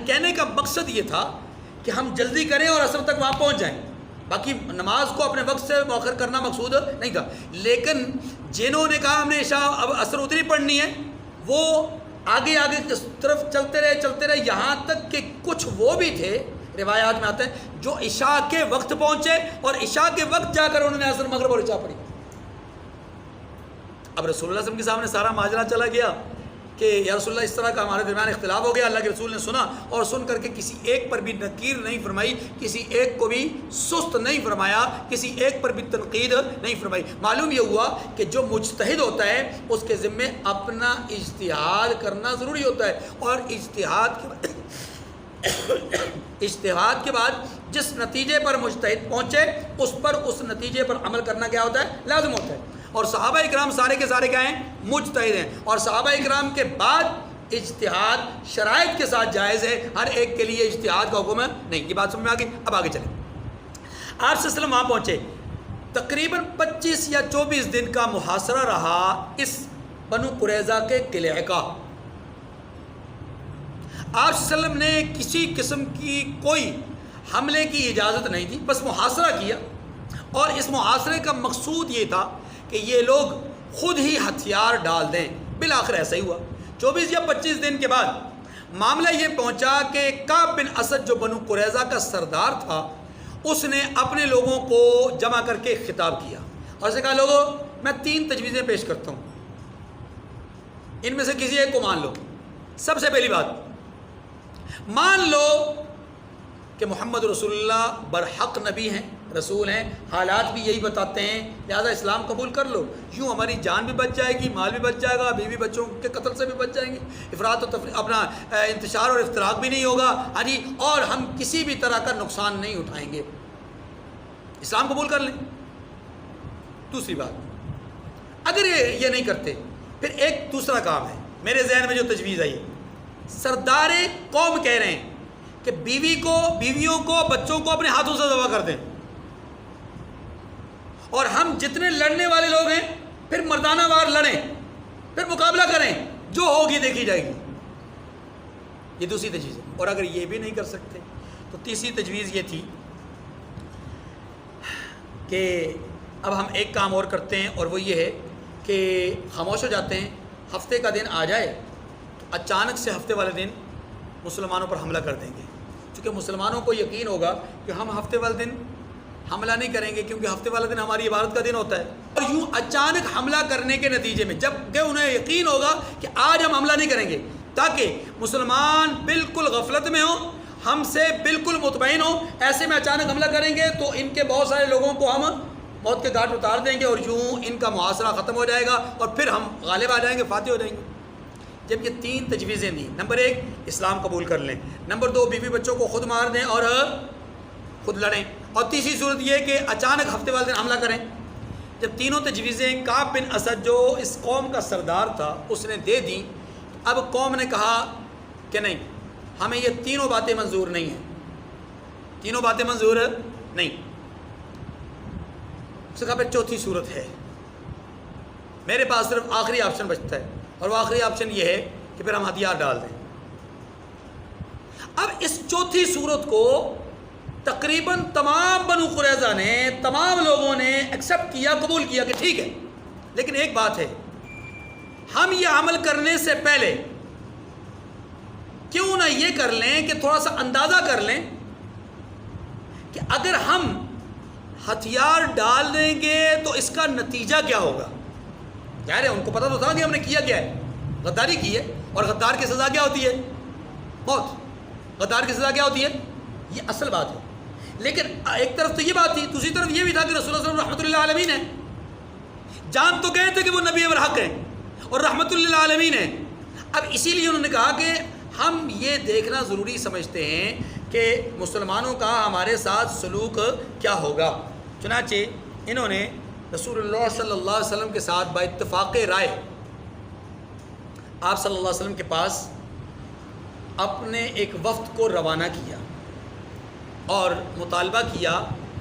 کہنے کا مقصد یہ تھا کہ ہم جلدی کریں اور عصر تک وہاں پہنچ جائیں، باقی نماز کو اپنے وقت سے مؤخر کرنا مقصود نہیں تھا۔ لیکن جنہوں نے کہا ہم نے عشاء اب عصر اتنی پڑھنی ہے، وہ آگے آگے اس طرف چلتے رہے یہاں تک کہ کچھ وہ بھی تھے، روایات میں آتے ہیں، جو عشاء کے وقت پہنچے اور عشاء کے وقت جا کر انہوں نے عصر مغرب اور عشاء پڑھی۔ اب رسول اللہ صلی اللہ علیہ وسلم کے سامنے سارا ماجرا چلا گیا کہ یا رسول اللہ اس طرح کا ہمارے درمیان اختلاف ہو گیا۔ اللہ کے رسول نے سنا اور سن کر کے کسی ایک پر بھی نکیر نہیں فرمائی، کسی ایک کو بھی سست نہیں فرمایا، کسی ایک پر بھی تنقید نہیں فرمائی۔ معلوم یہ ہوا کہ جو مجتہد ہوتا ہے اس کے ذمے اپنا اجتہاد کرنا ضروری ہوتا ہے، اور اجتہاد کے بعد جس نتیجے پر مجتہد پہنچے اس پر اس نتیجے پر عمل کرنا کیا ہوتا ہے؟ لازم ہوتا ہے۔ اور صحابہ اکرام سارے کے سارے کیا ہیں؟ مجتہد ہیں، اور صحابہ اکرام کے بعد اجتہاد شرائط کے ساتھ جائز ہے، ہر ایک کے لیے اجتہاد کا حکم ہے نہیں۔ یہ بات سمجھ میں آ گئی؟ اب آگے چلیں۔ آپ صلی اللہ علیہ وسلم وہاں پہنچے، تقریباً 25 یا 24 دن کا محاصرہ رہا اس بنو قریظہ کے قلعے کا۔ آپ صلی اللہ علیہ وسلم نے کسی قسم کی کوئی حملے کی اجازت نہیں دی، بس محاصرہ کیا، اور اس محاصرے کا مقصود یہ تھا کہ یہ لوگ خود ہی ہتھیار ڈال دیں۔ بالآخر ایسا ہی ہوا۔ 24 یا 25 دن کے بعد معاملہ یہ پہنچا کہ کعب بن اسد جو بنو قریظہ کا سردار تھا، اس نے اپنے لوگوں کو جمع کر کے خطاب کیا اور اسے کہا لوگوں میں 3 تجویزیں پیش کرتا ہوں، ان میں سے کسی ایک کو مان لو۔ سب سے پہلی بات، مان لو کہ محمد رسول اللہ برحق نبی ہیں، رسول ہیں، حالات بھی یہی بتاتے ہیں، لہذا اسلام قبول کر لو، یوں ہماری جان بھی بچ جائے گی، مال بھی بچ جائے گا، بیوی بچوں کے قتل سے بھی بچ جائیں گے، افراط و تفریط اپنا انتشار اور افتراق بھی نہیں ہوگا، ہاں جی، اور ہم کسی بھی طرح کا نقصان نہیں اٹھائیں گے، اسلام قبول کر لیں۔ دوسری بات، اگر یہ نہیں کرتے پھر ایک دوسرا کام ہے میرے ذہن میں جو تجویز آئی، سردار قوم کہہ رہے ہیں کہ بیویوں کو بچوں کو اپنے ہاتھوں سے ذبح کر دیں، اور ہم جتنے لڑنے والے لوگ ہیں پھر مردانہ وار لڑیں، پھر مقابلہ کریں، جو ہوگی دیکھی جائے گی۔ یہ دوسری تجویز ہے۔ اور اگر یہ بھی نہیں کر سکتے تو تیسری تجویز یہ تھی کہ اب ہم ایک کام اور کرتے ہیں، اور وہ یہ ہے کہ خاموش ہو جاتے ہیں، ہفتے کا دن آ جائے تو اچانک سے ہفتے والے دن مسلمانوں پر حملہ کر دیں گے، چونکہ مسلمانوں کو یقین ہوگا کہ ہم ہفتے والے دن حملہ نہیں کریں گے، کیونکہ ہفتے والا دن ہماری عبادت کا دن ہوتا ہے، اور یوں اچانک حملہ کرنے کے نتیجے میں جب کہ انہیں یقین ہوگا کہ آج ہم حملہ نہیں کریں گے، تاکہ مسلمان بالکل غفلت میں ہوں، ہم سے بالکل مطمئن ہوں، ایسے میں اچانک حملہ کریں گے تو ان کے بہت سارے لوگوں کو ہم موت کے گھاٹ اتار دیں گے، اور یوں ان کا محاصرہ ختم ہو جائے گا اور پھر ہم غالب آ جائیں گے، فاتح ہو جائیں گے۔ جب یہ 3 تجویزیں دیں، نمبر 1 اسلام قبول کر لیں، نمبر 2 بیوی بچوں کو خود مار دیں اور خود لڑیں، اور تیسری صورت یہ کہ اچانک ہفتے والے دن حملہ کریں، جب تینوں تجویزیں کعب بن اسد جو اس قوم کا سردار تھا اس نے دے دیں، اب قوم نے کہا کہ نہیں، ہمیں یہ تینوں باتیں منظور نہیں ہیں، تینوں باتیں منظور نہیں۔ اس نے کہا پھر چوتھی صورت ہے، میرے پاس صرف آخری آپشن بچتا ہے، اور وہ آخری آپشن یہ ہے کہ پھر ہم ہتھیار ڈال دیں۔ اب اس چوتھی صورت کو تقریباً تمام بنو قریظہ نے، تمام لوگوں نے ایکسیپٹ کیا، قبول کیا کہ ٹھیک ہے، لیکن ایک بات ہے، ہم یہ عمل کرنے سے پہلے کیوں نہ یہ کر لیں کہ تھوڑا سا اندازہ کر لیں کہ اگر ہم ہتھیار ڈال دیں گے تو اس کا نتیجہ کیا ہوگا۔ ظاہر ہے ان کو پتہ تو تھا کہ ہم نے کیا کیا ہے، غداری کی ہے، اور غدار کی سزا کیا ہوتی ہے؟ موت۔ غدار کی سزا کیا ہوتی ہے؟ یہ اصل بات ہے، لیکن ایک طرف تو یہ بات تھی، دوسری طرف یہ بھی تھا کہ رسول اللہ صلی اللہ علیہ وسلم رحمۃ اللہ عالمین ہے، جان تو کہتے تھے کہ وہ نبی برحق ہیں اور رحمۃ اللہ عالمین ہیں۔ اب اسی لیے انہوں نے کہا کہ ہم یہ دیکھنا ضروری سمجھتے ہیں کہ مسلمانوں کا ہمارے ساتھ سلوک کیا ہوگا۔ چنانچہ انہوں نے رسول اللہ صلی اللہ علیہ وسلم کے ساتھ با اتفاق رائے آپ صلی اللہ علیہ وسلم کے پاس اپنے ایک وفد کو روانہ کیا اور مطالبہ کیا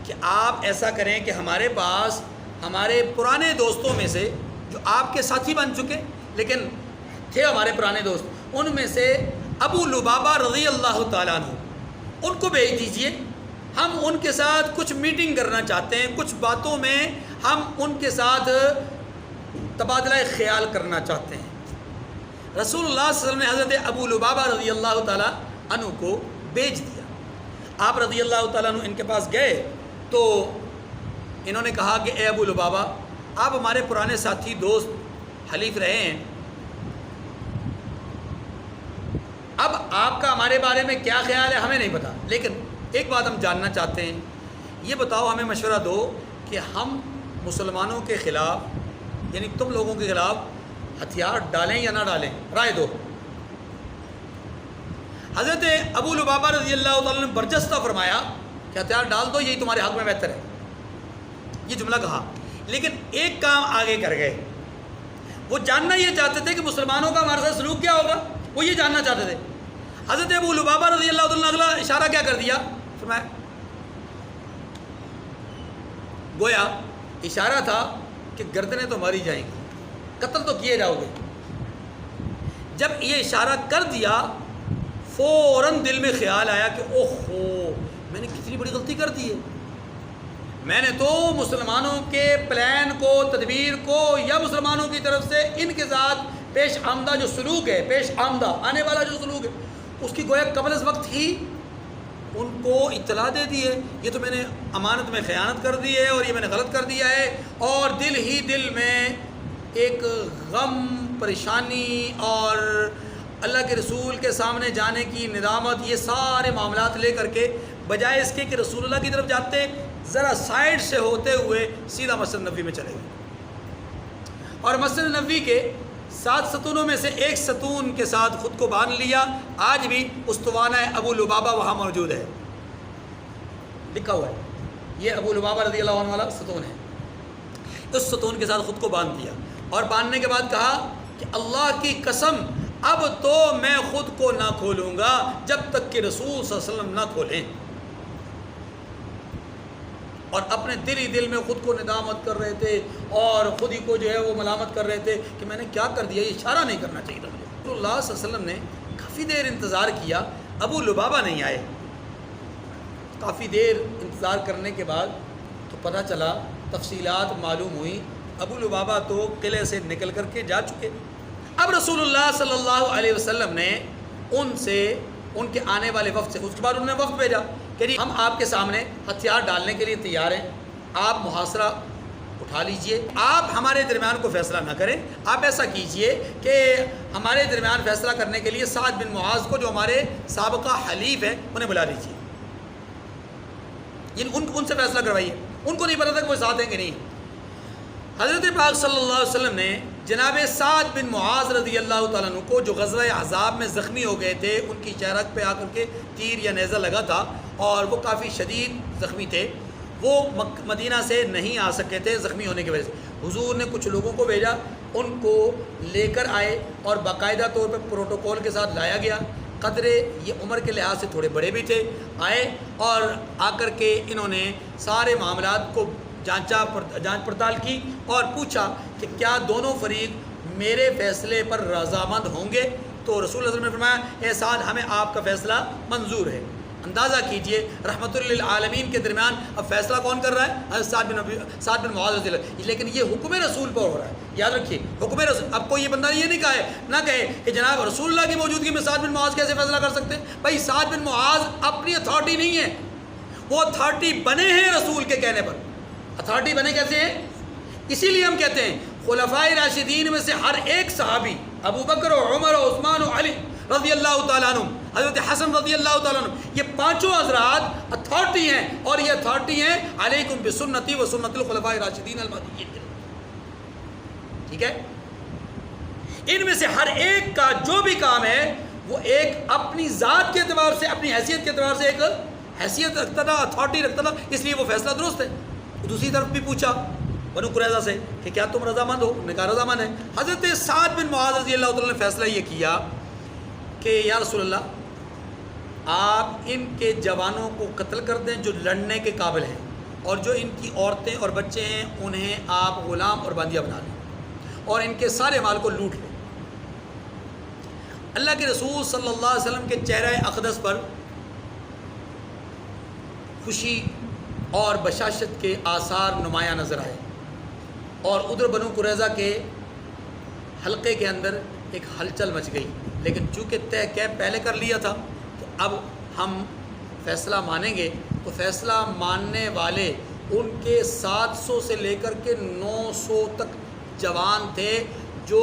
کہ کہ آپ ایسا کریں کہ ہمارے پاس ہمارے پرانے دوستوں میں سے جو آپ کے ساتھی بن چکے لیکن تھے ہمارے پرانے دوست، ان میں سے ابو لبابہ رضی اللہ تعالیٰ عنہ ان کو بھیج دیجئے، ہم ان کے ساتھ کچھ میٹنگ کرنا چاہتے ہیں، کچھ باتوں میں ہم ان کے ساتھ تبادلہ خیال کرنا چاہتے ہیں۔ رسول اللہ صلی اللہ علیہ وسلم نے حضرت ابو لبابہ رضی اللہ تعالیٰ عنہ کو بھیج دیا۔ آپ رضی اللہ تعالیٰ عنہ ان کے پاس گئے تو انہوں نے کہا کہ اے ابو لبابہ، آپ ہمارے پرانے ساتھی دوست حلیف رہے ہیں، اب آپ کا ہمارے بارے میں کیا خیال ہے ہمیں نہیں پتا، لیکن ایک بات ہم جاننا چاہتے ہیں، یہ بتاؤ ہمیں مشورہ دو کہ ہم مسلمانوں کے خلاف یعنی تم لوگوں کے خلاف ہتھیار ڈالیں یا نہ ڈالیں، رائے دو۔ حضرت ابو لبابہ رضی اللہ تعالیٰ نے برجستہ فرمایا کہ ہتھیار ڈال دو، یہی تمہارے حق میں بہتر ہے، یہ جملہ کہا، لیکن ایک کام آگے کر گئے، وہ جاننا یہ چاہتے تھے کہ مسلمانوں کا ہمارے ساتھ سلوک کیا ہوگا، وہ یہ جاننا چاہتے تھے۔ حضرت ابو لبابہ رضی اللہ تعالیٰ نے اگلا اشارہ کیا کر دیا، فرمایا، گویا اشارہ تھا کہ گردنیں تو ماری جائیں گی، قتل تو کیے جاؤ گے۔ جب یہ اشارہ کر دیا فوراً دل میں خیال آیا کہ اوہو میں نے کتنی بڑی غلطی کر دی ہے، میں نے تو مسلمانوں کے پلان کو، تدبیر کو، یا مسلمانوں کی طرف سے ان کے ساتھ پیش آمدہ جو سلوک ہے، پیش آمدہ آنے والا جو سلوک ہے، اس کی گویا قبل از وقت ہی ان کو اطلاع دے دی ہے، یہ تو میں نے امانت میں خیانت کر دی ہے اور یہ میں نے غلط کر دیا ہے، اور دل ہی دل میں ایک غم، پریشانی اور اللہ کے رسول کے سامنے جانے کی ندامت، یہ سارے معاملات لے کر کے بجائے اس کے کہ رسول اللہ کی طرف جاتے، ذرا سائڈ سے ہوتے ہوئے سیدھا مسجد نبوی میں چلے گئے، اور مسجد نبوی کے 7 ستونوں میں سے ایک ستون کے ساتھ خود کو باندھ لیا۔ آج بھی استوانہ ابو لبابہ وہاں موجود ہے، لکھا ہوا ہے، یہ ابو لبابہ رضی اللہ عنہ والا ستون ہے، اس ستون کے ساتھ خود کو باندھ دیا، اور باندھنے کے بعد کہا کہ اللہ کی قسم اب تو میں خود کو نہ کھولوں گا جب تک کہ رسول صلی اللہ علیہ وسلم نہ کھولیں، اور اپنے دل ہی دل میں خود کو ندامت کر رہے تھے اور خود ہی کو جو ہے وہ ملامت کر رہے تھے کہ میں نے کیا کر دیا، یہ اشارہ نہیں کرنا چاہیے تھا مجھے۔ رسول اللہ صلی اللہ علیہ وسلم نے کافی دیر انتظار کیا، ابو لبابہ نہیں آئے، کافی دیر انتظار کرنے کے بعد تو پتہ چلا، تفصیلات معلوم ہوئی، ابو لبابہ تو قلعے سے نکل کر کے جا چکے۔ اب رسول اللہ صلی اللہ علیہ وسلم نے ان سے، ان کے آنے والے وفد سے، اس کے بعد انہوں نے وفد بھیجا کہ جی ہم آپ کے سامنے ہتھیار ڈالنے کے لیے تیار ہیں، آپ محاصرہ اٹھا لیجئے، آپ ہمارے درمیان کو فیصلہ نہ کریں، آپ ایسا کیجئے کہ ہمارے درمیان فیصلہ کرنے کے لیے سعد بن معاذ کو جو ہمارے سابقہ حلیف ہیں انہیں بلا لیجئے، ان سے فیصلہ کروائیے، ان کو نہیں پتا تھا کہ وہ ساتھ ہیں کہ نہیں۔ حضرت پاک صلی اللہ علیہ وسلم نے جناب سعد بن معاذ رضی اللہ تعالیٰ عنہ کو، جو غزوہ احزاب میں زخمی ہو گئے تھے، ان کی چہرک پہ آ کر کے تیر یا نیزہ لگا تھا اور وہ کافی شدید زخمی تھے، وہ مدینہ سے نہیں آ سکے تھے زخمی ہونے کی وجہ سے، حضور نے کچھ لوگوں کو بھیجا، ان کو لے کر آئے اور باقاعدہ طور پہ پروٹوکول کے ساتھ لایا گیا، قدرے یہ عمر کے لحاظ سے تھوڑے بڑے بھی تھے، آئے اور آ کر کے انہوں نے سارے معاملات کو جانچ پڑتال کی اور پوچھا کہ کیا دونوں فریق میرے فیصلے پر رضامند ہوں گے، تو رسول اللہ صلی اللہ علیہ وسلم نے فرمایا اے سعد ہمیں آپ کا فیصلہ منظور ہے۔ اندازہ کیجئے رحمت للعالمین کے درمیان اب فیصلہ کون کر رہا ہے؟ حضرت سعد بن معاذ رضی اللہ، لیکن یہ حکم رسول پر ہو رہا ہے، یاد رکھیے حکم رسول۔ اب کوئی یہ بندہ یہ نہیں کہے، نہ کہے کہ جناب رسول اللہ کی موجودگی میں سعد بن معاذ کیسے فیصلہ کر سکتے ہیں؟ بھائی سعد بن معاذ اپنی اتھارٹی نہیں ہے، وہ اتھارٹی بنے ہیں رسول کے کہنے پر۔ اتھارٹی بنے کیسے ہیں؟ اسی لیے ہم کہتے ہیں خلفائے راشدین میں سے ہر ایک صحابی، ابو بکر و عمر و عثمان و علی رضی اللہ تعالیٰ عنہ، حضرت حسن رضی اللہ تعالیٰ عنہ، یہ پانچوں حضرات اتھارٹی ہیں، اور یہ اتھارٹی ہیں علیکم بسنتی و سنت الخلفاء الراشدین المہدیین، ٹھیک ہے؟ ان میں سے ہر ایک کا جو بھی کام ہے وہ ایک اپنی ذات کے اعتبار سے، اپنی حیثیت کے اعتبار سے ایک حیثیت رکھتا تھا، اتھارٹی رکھتا تھا، اس لیے وہ فیصلہ درست ہے۔ دوسری طرف بھی پوچھا بنو قریظہ سے کہ کیا تم رضامند ہو؟ انہوں نے کہا رضامند ہے۔ حضرت سعد بن معاذ رضی اللہ تعالیٰ نے فیصلہ یہ کیا کہ یا رسول اللہ آپ ان کے جوانوں کو قتل کر دیں جو لڑنے کے قابل ہیں، اور جو ان کی عورتیں اور بچے ہیں انہیں آپ غلام اور باندیا بنا لیں اور ان کے سارے مال کو لوٹ لیں۔ اللہ کے رسول صلی اللہ علیہ وسلم کے چہرہ اقدس پر خوشی اور بشاشت کے آثار نمایاں نظر آئے، اور ادھر بنو قریظہ کے حلقے کے اندر ایک ہلچل مچ گئی، لیکن چونکہ طے پہلے کر لیا تھا کہ اب ہم فیصلہ مانیں گے، تو فیصلہ ماننے والے ان کے 700 سے لے کر کے 900 تک جوان تھے جو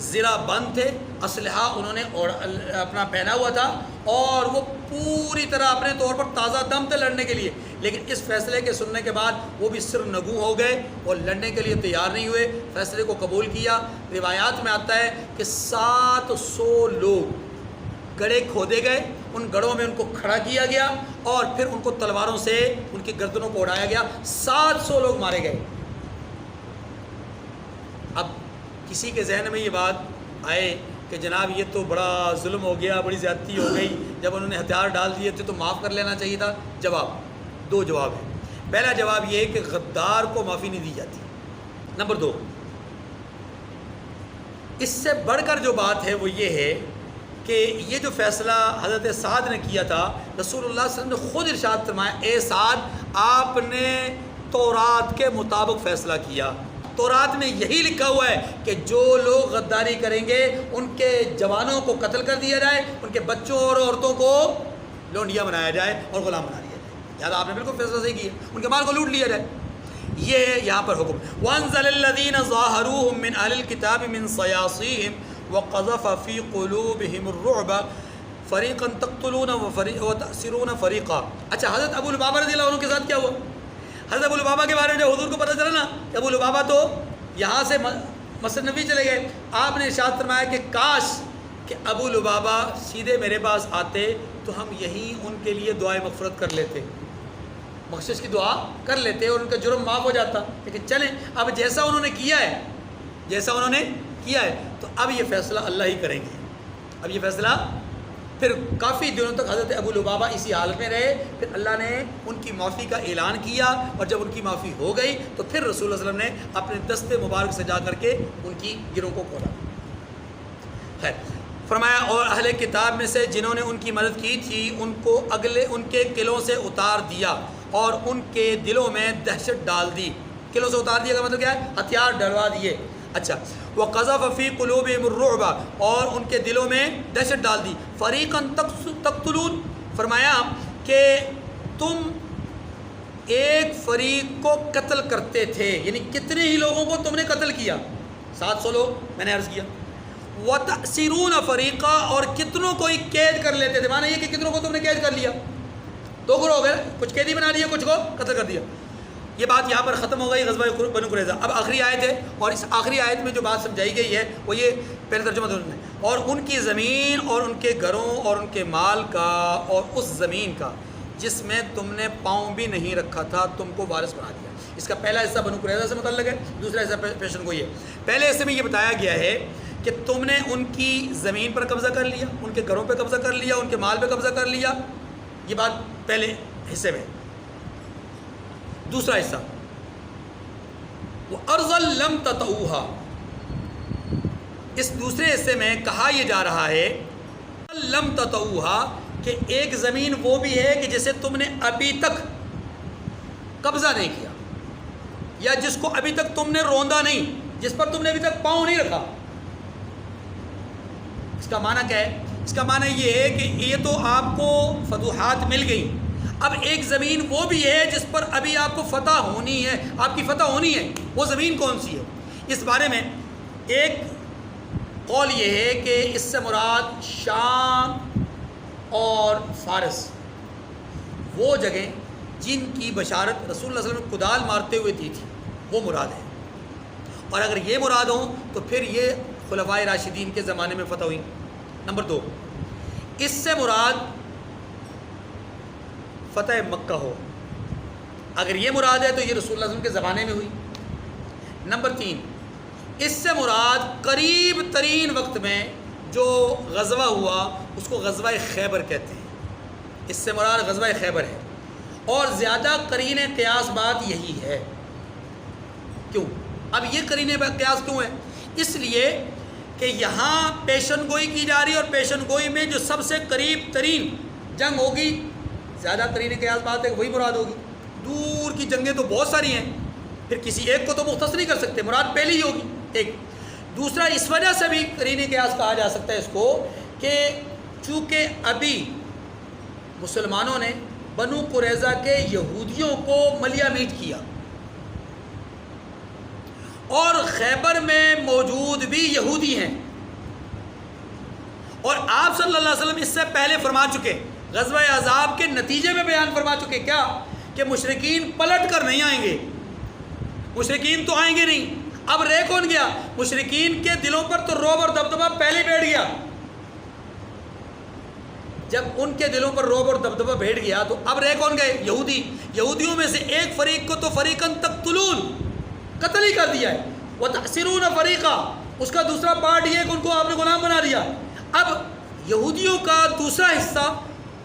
زرہ بند تھے، اسلحہ انہوں نے اپنا پہنا ہوا تھا، اور وہ پوری طرح اپنے طور پر تازہ دم تھے لڑنے کے لیے، لیکن اس فیصلے کے سننے کے بعد وہ بھی سر نگوں ہو گئے اور لڑنے کے لیے تیار نہیں ہوئے، فیصلے کو قبول کیا۔ روایات میں آتا ہے کہ 700 لوگ گڑھے کھودے گئے، ان گڑھوں میں ان کو کھڑا کیا گیا اور پھر ان کو تلواروں سے ان کی گردنوں کو اڑایا گیا، 700 لوگ مارے گئے۔ اب کسی کے ذہن میں یہ بات آئے کہ جناب یہ تو بڑا ظلم ہو گیا، بڑی زیادتی ہو گئی، جب انہوں نے ہتھیار ڈال دیے تھے تو معاف کر لینا چاہیے تھا۔ جواب، دو جواب ہیں۔ پہلا جواب یہ ہے کہ غدار کو معافی نہیں دی جاتی۔ نمبر دو، اس سے بڑھ کر جو بات ہے وہ یہ ہے کہ یہ جو فیصلہ حضرت سعد نے کیا تھا، رسول اللہ صلی اللہ علیہ وسلم نے خود ارشاد فرمایا، اے سعد آپ نے تورات کے مطابق فیصلہ کیا۔ تورات میں یہی لکھا ہوا ہے کہ جو لوگ غداری کریں گے ان کے جوانوں کو قتل کر دیا جائے، ان کے بچوں اور عورتوں کو لونڈیا بنایا جائے اور غلام بنا دیا جائے۔ یاد آپ نے بالکل فیصلہ صحیح کیا، ان کے مال کو لوٹ لیا جائے۔ یہ ہے یہاں پر حکم۔ وَأَنزَلَ الَّذِينَ ظَاهَرُوهُم مِّنْ أَهْلِ الْكِتَابِ مِنْ صَيَاصِيهِمْ وَقَذَفَ فِي قُلُوبِهِمُ الرُّعْبَ فَرِيقًا تَقْتُلُونَ وَتَأْسِرُونَ فَرِيقًا۔ اچھا، حضرت ابو لبابہ رضی اللہ عنہ کے ساتھ کیا ہوا؟ حضرت ابو لبابہ کے بارے میں جب حضور کو پتہ چلا نا کہ ابو لبابہ تو یہاں سے مسجد نبی چلے گئے، آپ نے ارشاد فرمایا کہ کاش کہ ابو لبابہ سیدھے میرے پاس آتے تو ہم یہیں ان کے لیے دعائے مغفرت کر لیتے، بخشش کی دعا کر لیتے اور ان کا جرم معاف ہو جاتا۔ لیکن چلیں، اب جیسا انہوں نے کیا ہے تو اب یہ فیصلہ اللہ ہی کریں گے۔ اب یہ فیصلہ پھر کافی دنوں تک حضرت ابو لبابہ اسی حالت میں رہے، پھر اللہ نے ان کی معافی کا اعلان کیا، اور جب ان کی معافی ہو گئی تو پھر رسول اللہ صلی اللہ علیہ وسلم نے اپنے دستے مبارک سے جا کر کے ان کی گروہ کو کھولا۔ خیر، فرمایا اور اہل کتاب میں سے جنہوں نے ان کی مدد کی تھی ان کو ان کے قلعوں سے اتار دیا اور ان کے دلوں میں دہشت ڈال دی۔ قلعوں سے اتار دیا کا مطلب کیا ہے؟ ہتھیار ڈلوا دیے۔ اچھا، وَقَذَفَ فِي قُلُوبِهِمُ الرُّعْبَ، اور ان کے دلوں میں دہشت ڈال دی۔ فَرِيقًا تَقْتُلُونَ، فرمایا کہ تم ایک فریق کو قتل کرتے تھے، یعنی کتنے ہی لوگوں کو تم نے قتل کیا؟ 700 لوگ میں نے عرض کیا۔ وَتَأْسِرُونَ فَرِيقًا، اور کتنوں کو ہی قید کر لیتے تھے، معنی یہ کہ کتنوں کو تم نے قید کر لیا، دو گروہ ہو گئے، کچھ قیدی بنا لیا، کچھ کو قتل کر دیا۔ یہ بات یہاں پر ختم ہو گئی غزوہ بنو قریظہ۔ اب آخری آیت ہے، اور اس آخری آیت میں جو بات سمجھائی گئی ہے وہ یہ پہلے ترجمہ دونوں نے، اور ان کی زمین اور ان کے گھروں اور ان کے مال کا اور اس زمین کا جس میں تم نے پاؤں بھی نہیں رکھا تھا تم کو وارث بنا دیا۔ اس کا پہلا حصہ بنو قریظہ سے متعلق ہے، دوسرا حصہ پیشن گوئی ہے۔ پہلے حصے میں یہ بتایا گیا ہے کہ تم نے ان کی زمین پر قبضہ کر لیا، ان کے گھروں پہ قبضہ کر لیا، ان کے مال پہ قبضہ کر لیا، یہ بات پہلے حصے میں۔ دوسرا حصہ وَأَرْضًا لَمْ تَطَئُوهَا، اس دوسرے حصے میں کہا یہ جا رہا ہے لَمْ تَطَئُوهَا کہ ایک زمین وہ بھی ہے کہ جسے تم نے ابھی تک قبضہ نہیں کیا، یا جس کو ابھی تک تم نے روندا نہیں، جس پر تم نے ابھی تک پاؤں نہیں رکھا۔ اس کا معنی کیا ہے؟ اس کا معنی یہ ہے کہ یہ تو آپ کو فتوحات مل گئی، اب ایک زمین وہ بھی ہے جس پر ابھی آپ کو فتح ہونی ہے، آپ کی فتح ہونی ہے۔ وہ زمین کون سی ہے؟ اس بارے میں ایک قول یہ ہے کہ اس سے مراد شام اور فارس، وہ جگہ جن کی بشارت رسول اللہ صلی اللہ علیہ وسلم کدال مارتے ہوئے دی تھی، وہ مراد ہے۔ اور اگر یہ مراد ہوں تو پھر یہ خلفائے راشدین کے زمانے میں فتح ہوئی۔ نمبر 2، اس سے مراد فتح مکہ ہو، اگر یہ مراد ہے تو یہ رسول اللہ صلی اللہ علیہ وسلم کے زمانے میں ہوئی۔ نمبر 3، اس سے مراد قریب ترین وقت میں جو غزوہ ہوا اس کو غزوہ خیبر کہتے ہیں، اس سے مراد غزوہ خیبر ہے۔ اور زیادہ قرین قیاس بات یہی ہے. کیوں؟ اب یہ قرین قیاس کیوں ہے؟ اس لیے کہ یہاں پیشن گوئی کی جا رہی ہے، اور پیشن گوئی میں جو سب سے قریب ترین جنگ ہوگی، زیادہ قرین قیاس بات ہے وہی مراد ہوگی. دور کی جنگیں تو بہت ساری ہیں، پھر کسی ایک کو تو مختص نہیں کر سکتے، مراد پہلی ہی ہوگی ایک. دوسرا اس وجہ سے بھی قرین قیاس کہا جا سکتا ہے اس کو کہ چونکہ ابھی مسلمانوں نے بنو قریظہ کے یہودیوں کو ملیہ میٹ کیا، اور خیبر میں موجود بھی یہودی ہیں، اور آپ صلی اللہ علیہ وسلم اس سے پہلے فرما چکے، غزوہ احزاب کے نتیجے میں بیان فرما چکے کیا کہ مشرکین پلٹ کر نہیں آئیں گے. مشرکین تو آئیں گے نہیں. اب رہ کون گیا؟ مشرکین کے دلوں پر تو رعب اور دبدبہ پہلے بیٹھ گیا. جب ان کے دلوں پر رعب اور دبدبہ بیٹھ گیا تو اب رہ کون گئے؟ یہودی. یہودیوں میں سے ایک فریق کو تو فریقاً تقتلون، قتل ہی کر دیا ہے، وَتَأْسِرُونَ فَرِيقًا، اس کا دوسرا پارٹ یہ ہے کہ ان کو آپ نے غلام بنا دیا. اب یہودیوں کا دوسرا حصہ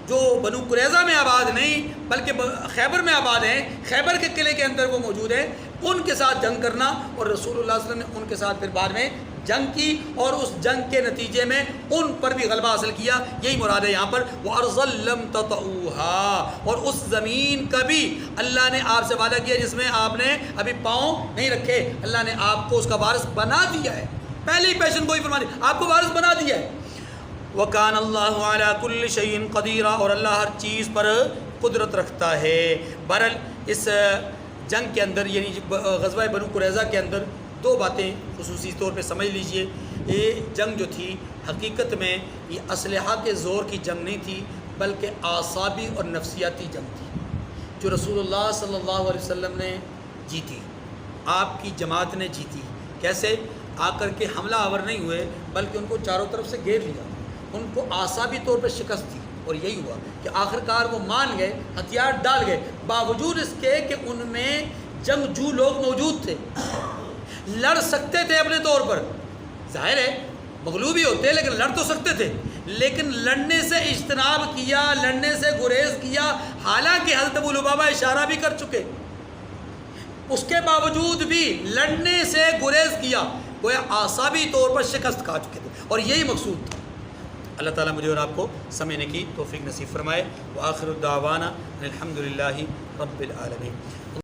جو بنو قریظہ میں آباد نہیں بلکہ خیبر میں آباد ہیں، خیبر کے قلعے کے اندر وہ موجود ہیں، ان کے ساتھ جنگ کرنا، اور رسول اللہ صلی اللہ علیہ وسلم نے ان کے ساتھ پھر بعد میں جنگ کی، اور اس جنگ کے نتیجے میں ان پر بھی غلبہ حاصل کیا. یہی مراد ہے یہاں پر وَأَرْضًا لَّمْ تَطَئُوهَا، اور اس زمین کا بھی اللہ نے آپ سے وعدہ کیا جس میں آپ نے ابھی پاؤں نہیں رکھے، اللہ نے آپ کو اس کا وارث بنا دیا ہے. پہلے ہی پیشن گوئی فرما دی، آپ کو وارث بنا دیا ہے. وَكَانَ اللَّهُ عَلَى كُلِّ شَيْءٍ قَدِيرًا، اور اللہ ہر چیز پر قدرت رکھتا ہے. بہرحال اس جنگ کے اندر یعنی غزوہ بنو قریظہ کے اندر دو باتیں خصوصی طور پہ سمجھ لیجئے. یہ جنگ جو تھی حقیقت میں یہ اسلحہ کے زور کی جنگ نہیں تھی، بلکہ اعصابی اور نفسیاتی جنگ تھی جو رسول اللہ صلی اللہ علیہ وسلم نے جیتی، آپ کی جماعت نے جیتی. کیسے؟ آ کر کے حملہ آور نہیں ہوئے بلکہ ان کو چاروں طرف سے گھیر لیا، ان کو اعصابی طور پر شکست دی، اور یہی ہوا کہ آخرکار وہ مان گئے، ہتھیار ڈال گئے، باوجود اس کے کہ ان میں جنگجو لوگ موجود تھے، لڑ سکتے تھے اپنے طور پر. ظاہر ہے مغلوب ہی ہوتے لیکن لڑ تو سکتے تھے، لیکن لڑنے سے اجتناب کیا، لڑنے سے گریز کیا، حالانکہ حضرت ابو لبابہ اشارہ بھی کر چکے، اس کے باوجود بھی لڑنے سے گریز کیا، گویا اعصابی طور پر شکست کھا چکے تھے، اور یہی مقصود تھا. اللہ تعالیٰ مجھے اور آپ کو سمجھنے کی توفیق نصیب فرمائے. وآخر الدعوانا الحمدللہ رب العالمین.